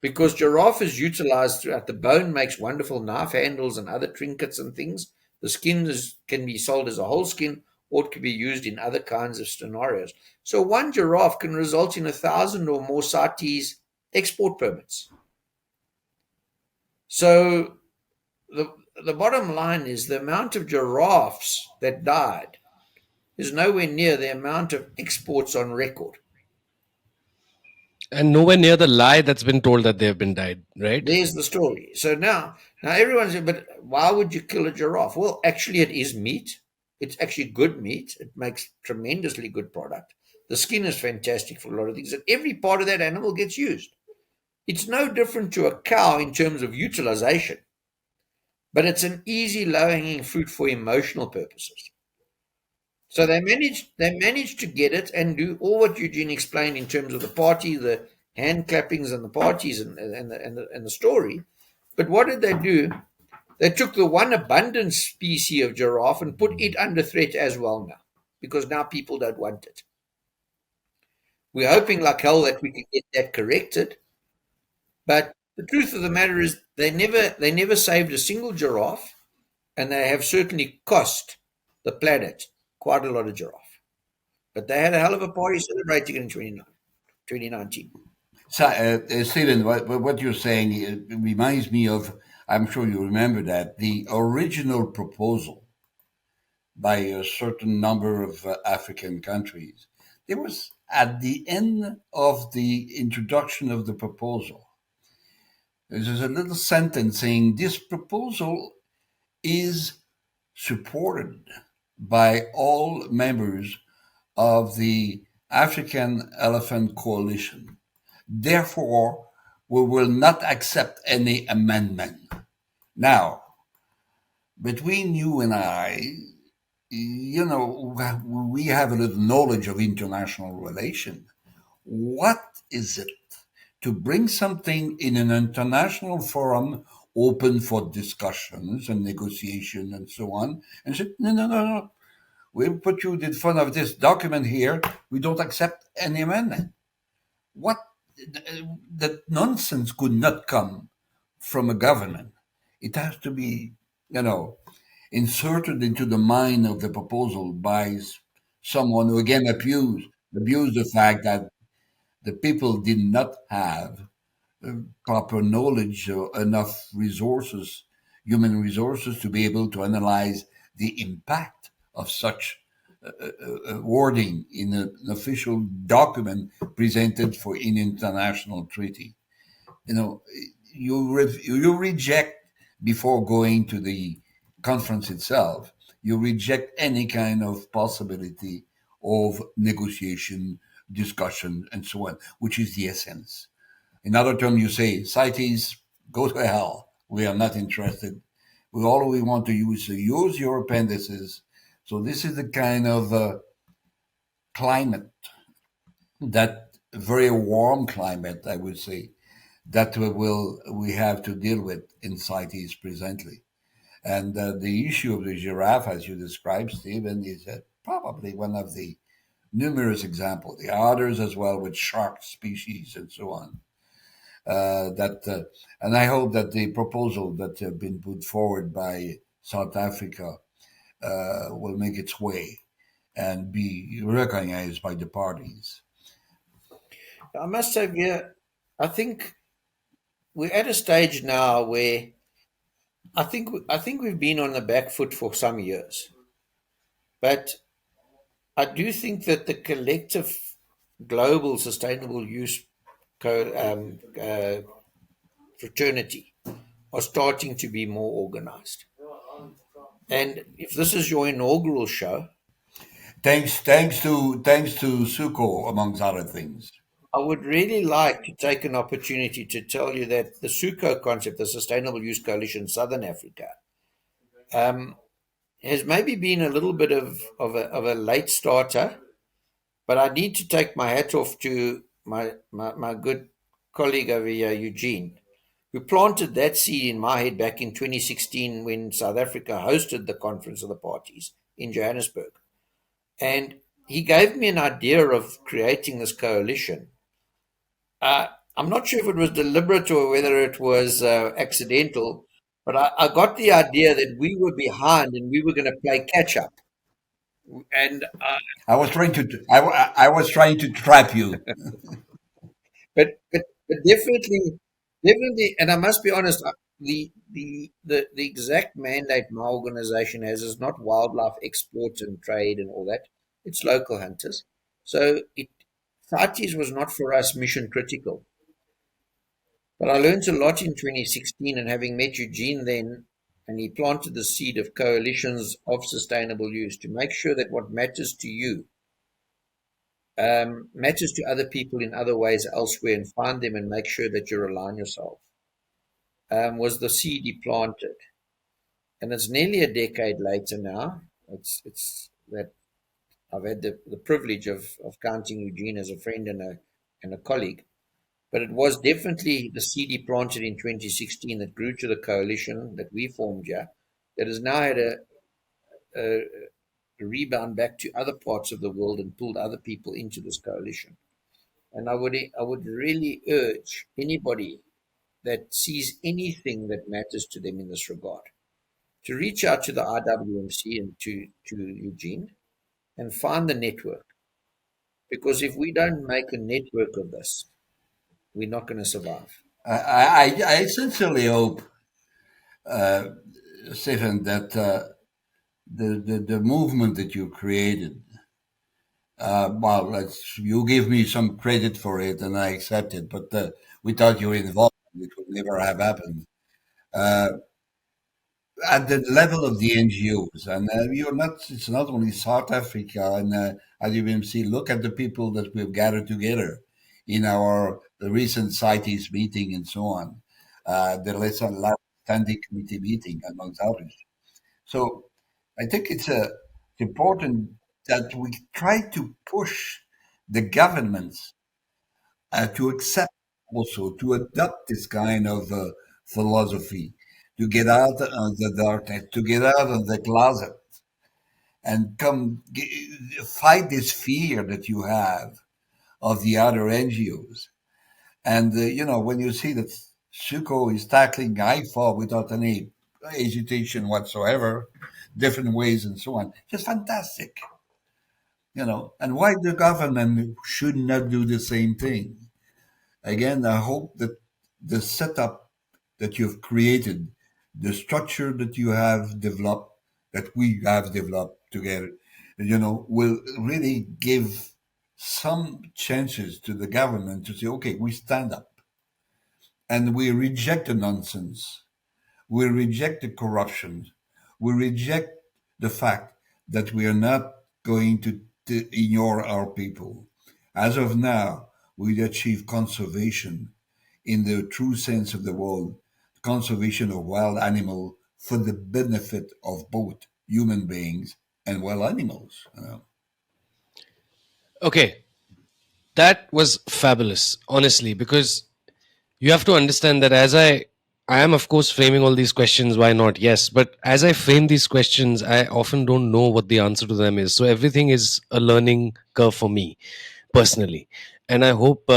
because giraffe is utilized throughout. The bone makes wonderful knife handles and other trinkets and things. The skin can be sold as a whole skin, or it can be used in other kinds of scenarios. So one giraffe can result in 1,000 or more CITES export permits. So the bottom line is the amount of giraffes that died is nowhere near the amount of exports on record. And nowhere near the lie that's been told that they have been died, right? There's the story. So now everyone's saying, but why would you kill a giraffe? Well, actually, it is meat. It's actually good meat. It makes tremendously good product. The skin is fantastic for a lot of things, and every part of that animal gets used. It's no different to a cow in terms of utilization, but it's an easy, low-hanging fruit for emotional purposes. So they managed to get it and do all what Eugene explained in terms of the party, the hand clappings and the parties and the story. But what did they do? They took the one abundant species of giraffe and put it under threat as well now, because now people don't want it. We're hoping like hell that we can get that corrected. But the truth of the matter is they never saved a single giraffe, and they have certainly cost the planet quite a lot of giraffe. But they had a hell of a party celebrating it in 2019. So, Stephen, what you're saying reminds me of, I'm sure you remember that, the original proposal by a certain number of African countries. There was, at the end of the introduction of the proposal, there's a little sentence saying this proposal is supported by all members of the African Elephant Coalition. Therefore, we will not accept any amendment. Now, between you and I, we have a little knowledge of international relation. What is it to bring something in an international forum open for discussions and negotiation and so on, and say, no, no, no, no. We put you in front of this document here. We don't accept any amendment. What that nonsense could not come from a government. It has to be, inserted into the mind of the proposal by someone who again abused the fact that the people did not have proper knowledge or enough resources, human resources, to be able to analyze the impact of such wording in an official document presented for an international treaty. You know, you reject before going to the conference itself. You reject any kind of possibility of negotiation, discussion, and so on, which is the essence. In other terms, you say, CITES, go to hell. We are not interested. All we want to use is use your appendices. So this is the kind of climate, that very warm climate, I would say, that we have to deal with in CITES presently. And the issue of the giraffe, as you described, Stephen, is probably one of the numerous examples. There are others as well with shark species and so on. And I hope that the proposal that have been put forward by South Africa will make its way and be recognized by the parties. I must say, yeah, I think we're at a stage now where I think we've been on the back foot for some years, but I do think that the collective global sustainable use fraternity are starting to be more organized. And if this is your inaugural show, Thanks to SUCo, amongst other things. I would really like to take an opportunity to tell you that the SUCo concept, the Sustainable Use Coalition Southern Africa, um, has maybe been a little bit of a late starter, but I need to take my hat off to my good colleague over here, Eugene, who planted that seed in my head back in 2016 when South Africa hosted the Conference of the Parties in Johannesburg. And he gave me an idea of creating this coalition. I'm not sure if it was deliberate or whether it was accidental, but I got the idea that we were behind and we were going to play catch up. And I was trying to trap you. but definitely, and I must be honest, the exact mandate my organization has is not wildlife export and trade and all that. It's local hunters. So CITES was not for us mission critical. But I learned a lot in 2016, and having met Eugene then, and he planted the seed of coalitions of sustainable use to make sure that what matters to you matters to other people in other ways elsewhere, and find them and make sure that you align yourself, was the seed he planted. And it's nearly a decade later now. It's that I've had the privilege of counting Eugene as a friend and a colleague. But it was definitely the seed he planted in 2016 that grew to the coalition that we formed here, that has now had a rebound back to other parts of the world and pulled other people into this coalition. And I would really urge anybody that sees anything that matters to them in this regard to reach out to the IWMC and to Eugene and find the network. Because if we don't make a network of this, we're not going to survive. I sincerely hope, Stephen, that the movement that you created, well, you give me some credit for it, and I accept it. But without your involvement, it would never have happened. Uh, at the level of the NGOs, and you're not. It's not only South Africa and IWMC. Look at the people that we've gathered together in our the recent CITES meeting and so on. The last standing committee meeting, amongst others. So I think it's important that we try to push the governments to accept, also to adopt this kind of philosophy, to get out of the darkness, to get out of the closet, and fight this fear that you have of the other NGOs. And when you see that SUCo is tackling IFA without any hesitation whatsoever, different ways and so on, just fantastic. And why the government should not do the same thing? Again, I hope that the setup that you've created, the structure that you have developed, that we have developed together, will really give some chances to the government to say, okay, we stand up and we reject the nonsense. We reject the corruption. We reject the fact that we are not going to ignore our people. As of now, we achieve conservation in the true sense of the word, conservation of wild animal for the benefit of both human beings and wild animals. Okay, that was fabulous, honestly, because you have to understand that I am of course framing all these questions, why not, yes, but as I frame these questions I often don't know what the answer to them is, so everything is a learning curve for me personally. And I hope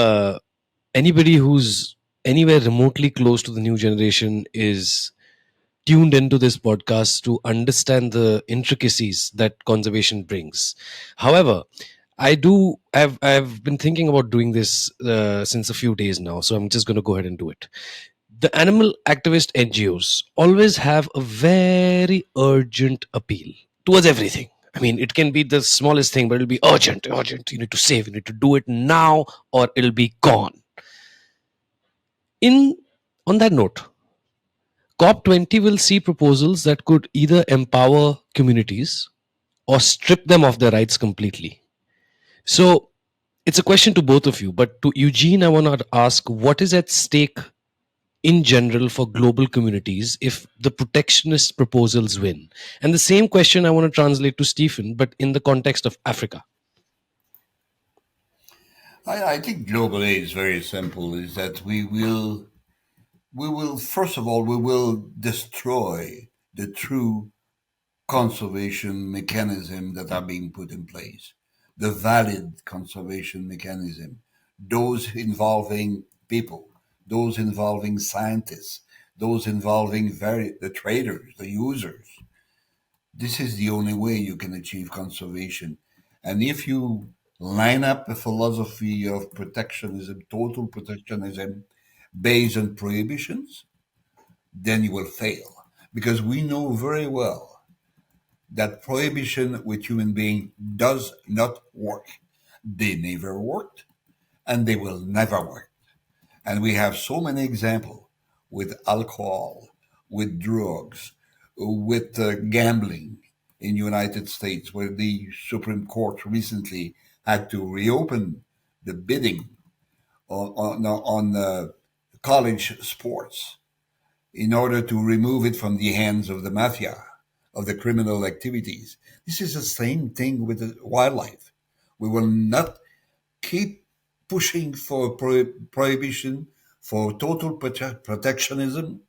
anybody who's anywhere remotely close to the new generation is tuned into this podcast to understand the intricacies that conservation brings. However, I've been thinking about doing this since a few days now, so I'm just going to go ahead and do it. The animal activist NGOs always have a very urgent appeal towards everything. I mean, it can be the smallest thing, but it'll be urgent, urgent. You need to save, you need to do it now, or it'll be gone. In On that note, COP20 will see proposals that could either empower communities or strip them of their rights completely. So it's a question to both of you, but to Eugene, I want to ask what is at stake in general for global communities if the protectionist proposals win? And the same question I want to translate to Stephen, but in the context of Africa. I think globally is very simple. Is that we will first of all we will destroy the true conservation mechanism that are being put in place, the valid conservation mechanism, those involving people, those involving scientists, those involving the traders, the users. This is the only way you can achieve conservation. And if you line up a philosophy of protectionism, total protectionism, based on prohibitions, then you will fail. Because we know very well that prohibition with human being does not work. They never worked and they will never work. And we have so many examples with alcohol, with drugs, with gambling in United States, where the Supreme Court recently had to reopen the bidding on college sports in order to remove it from the hands of the mafia, of the criminal activities. This is the same thing with the wildlife. We will not keep pushing for prohibition, for total protectionism,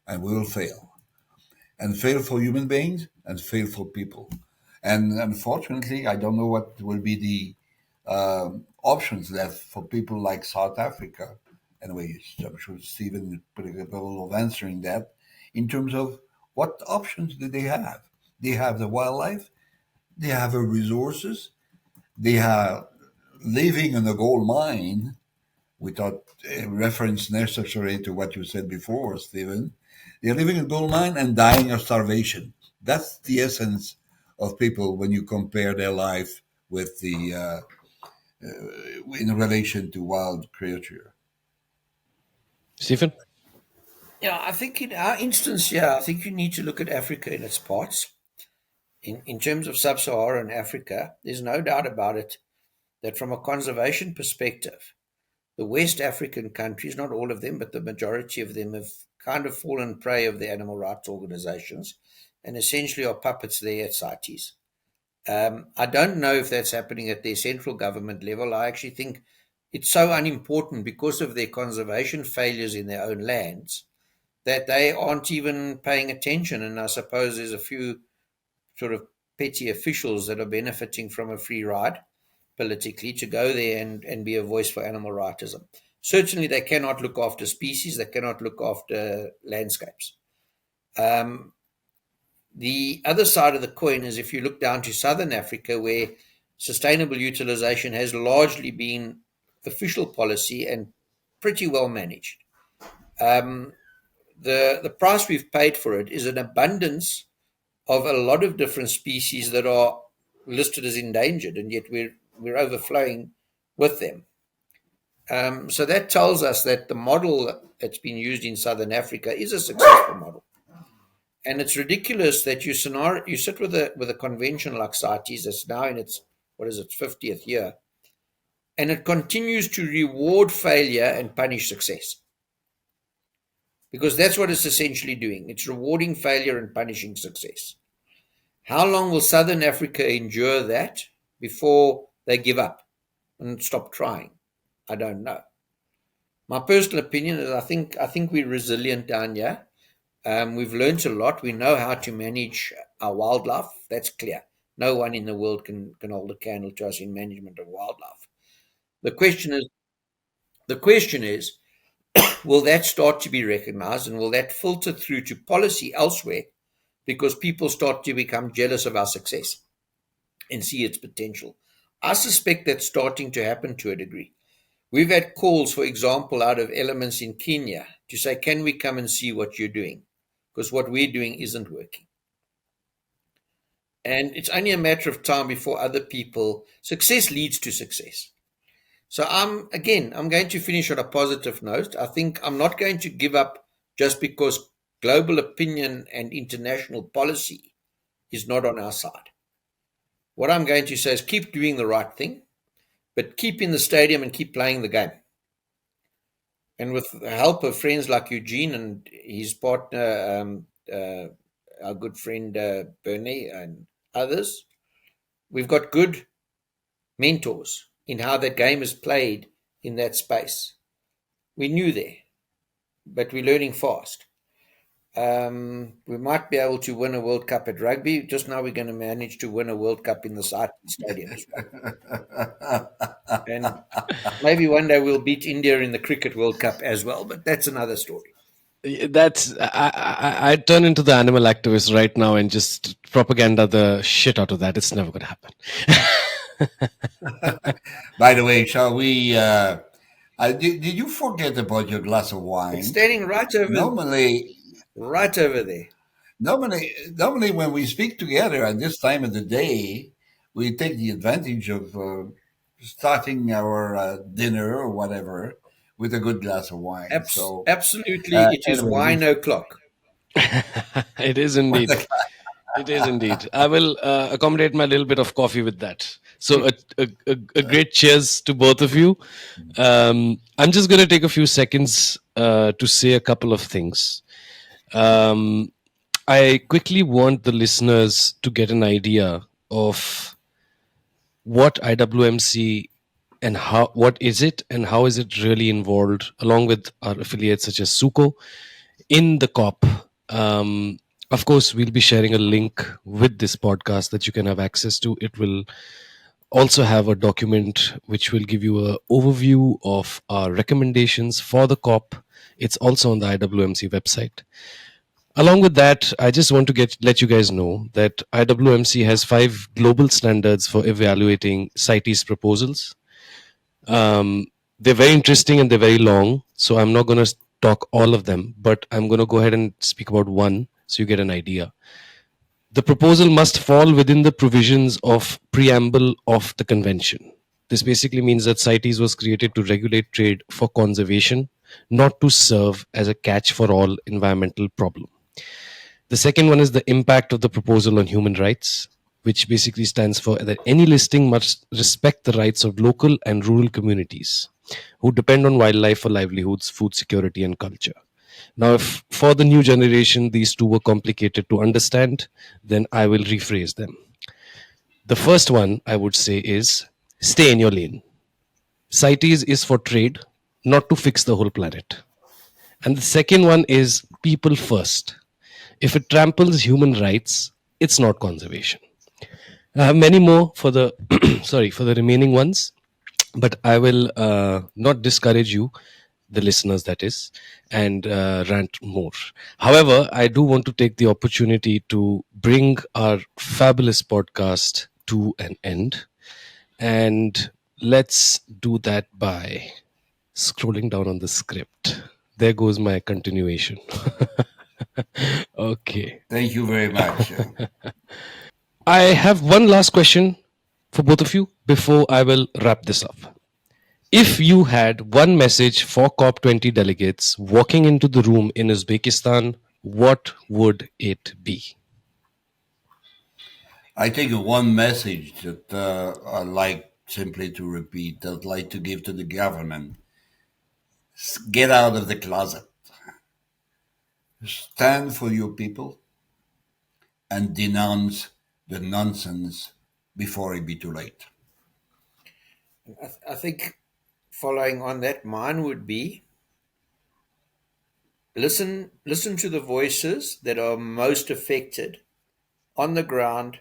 and we will fail. And fail for human beings and fail for people. And unfortunately, I don't know what will be the options left for people like South Africa. Anyway, I'm sure Stephen is pretty capable of answering that in terms of what options do they have? They have the wildlife, they have the resources, they are living in a gold mine without a reference necessary to what you said before, Stephen. They're living in a gold mine and dying of starvation. That's the essence of people when you compare their life with the in relation to wild creature. Stephen? Yeah, I think in our instance, yeah, I think you need to look at Africa in its parts. In terms of sub Saharan Africa, there's no doubt about it that from a conservation perspective, the West African countries, not all of them, but the majority of them, have kind of fallen prey of the animal rights organizations and essentially are puppets there at CITES. I don't know if that's happening at their central government level. I actually think it's so unimportant because of their conservation failures in their own lands that they aren't even paying attention. And I suppose there's a few sort of petty officials that are benefiting from a free ride politically to go there and be a voice for animal rightism. Certainly, they cannot look after species, they cannot look after landscapes. The other side of the coin is if you look down to southern Africa, where sustainable utilization has largely been official policy and pretty well managed. The price we've paid for it is an abundance of a lot of different species that are listed as endangered, and yet we're overflowing with them. So that tells us that the model that's been used in Southern Africa is a successful model. And it's ridiculous that you sit with a convention like CITES that's now in its 50th year, and it continues to reward failure and punish success. Because that's what it's essentially doing. It's rewarding failure and punishing success. How long will Southern Africa endure that before they give up and stop trying? I don't know. My personal opinion is I think we're resilient down here. We've learned a lot. We know how to manage our wildlife. That's clear. No one in the world can hold a candle to us in management of wildlife. The question is, will that start to be recognized, and will that filter through to policy elsewhere because people start to become jealous of our success and see its potential? I suspect that's starting to happen to a degree. We've had calls, for example, out of elements in Kenya to say, can we come and see what you're doing? Because what we're doing isn't working. And it's only a matter of time before other people, success leads to success. So I'm going to finish on a positive note. I think I'm not going to give up just because global opinion and international policy is not on our side. What I'm going to say is keep doing the right thing, but keep in the stadium and keep playing the game. And with the help of friends like Eugene and his partner, our good friend Bernie and others, we've got good mentors in how that game is played in that space. We're new there, but we're learning fast. We might be able to win a World Cup at rugby. Just now we're going to manage to win a World Cup in the CITES stadiums. And maybe one day we'll beat India in the Cricket World Cup as well, but that's another story. That's I turn into the animal activist right now and just propaganda the shit out of that. It's never going to happen. By the way, shall we? Did you forget about your glass of wine? It's standing right over there. Normally, when we speak together at this time of the day, we take the advantage of starting our dinner or whatever with a good glass of wine. Absolutely, it is anyway, wine o'clock. It is indeed. It is indeed. I will accommodate my little bit of coffee with that. So a great cheers to both of you. I'm just going to take a few seconds to say a couple of things. I quickly want the listeners to get an idea of what IWMC and what is it and how is it really involved, along with our affiliates such as SUCo, in the COP. Of course, we'll be sharing a link with this podcast that you can have access to. It will also have a document which will give you an overview of our recommendations for the COP. It's also on the IWMC website. Along with that, I just want to let you guys know that IWMC has 5 global standards for evaluating CITES proposals. They're very interesting and they're very long, so I'm not going to talk all of them, but I'm going to go ahead and speak about one so you get an idea. The proposal must fall within the provisions of preamble of the convention. This basically means that CITES was created to regulate trade for conservation, not to serve as a catch-for-all environmental problem. The second one is the impact of the proposal on human rights, which basically stands for that any listing must respect the rights of local and rural communities who depend on wildlife for livelihoods, food security, and culture. Now, if for the new generation these two were complicated to understand, then I will rephrase them. The first one I would say is stay in your lane. CITES is for trade, not to fix the whole planet. And the second one is people first. If it tramples human rights, it's not conservation. I have many more for the for the remaining ones, but I will not discourage you, the listeners that is, and rant more. However, I do want to take the opportunity to bring our fabulous podcast to an end, and let's do that by scrolling down on the script. There goes my continuation. Okay. Thank you very much. I have one last question for both of you before I will wrap this up. If you had one message for COP20 delegates walking into the room in Uzbekistan, what would it be? I think one message that I'd like simply to repeat, I'd like to give to the government: get out of the closet, stand for your people, and denounce the nonsense before it be too late. I think following on that, mine would be listen to the voices that are most affected on the ground,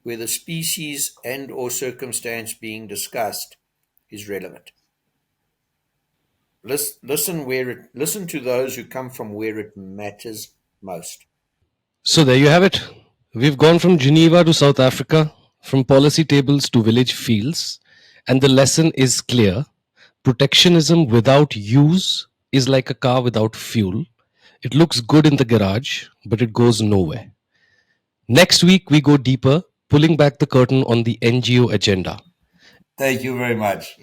where the species and or circumstance being discussed is relevant. Listen to those who come from where it matters most. So there you have it. We've gone from Geneva to South Africa, from policy tables to village fields, and the lesson is clear. Protectionism without use is like a car without fuel. It looks good in the garage, but it goes nowhere. Next week, we go deeper, pulling back the curtain on the NGO agenda. Thank you very much.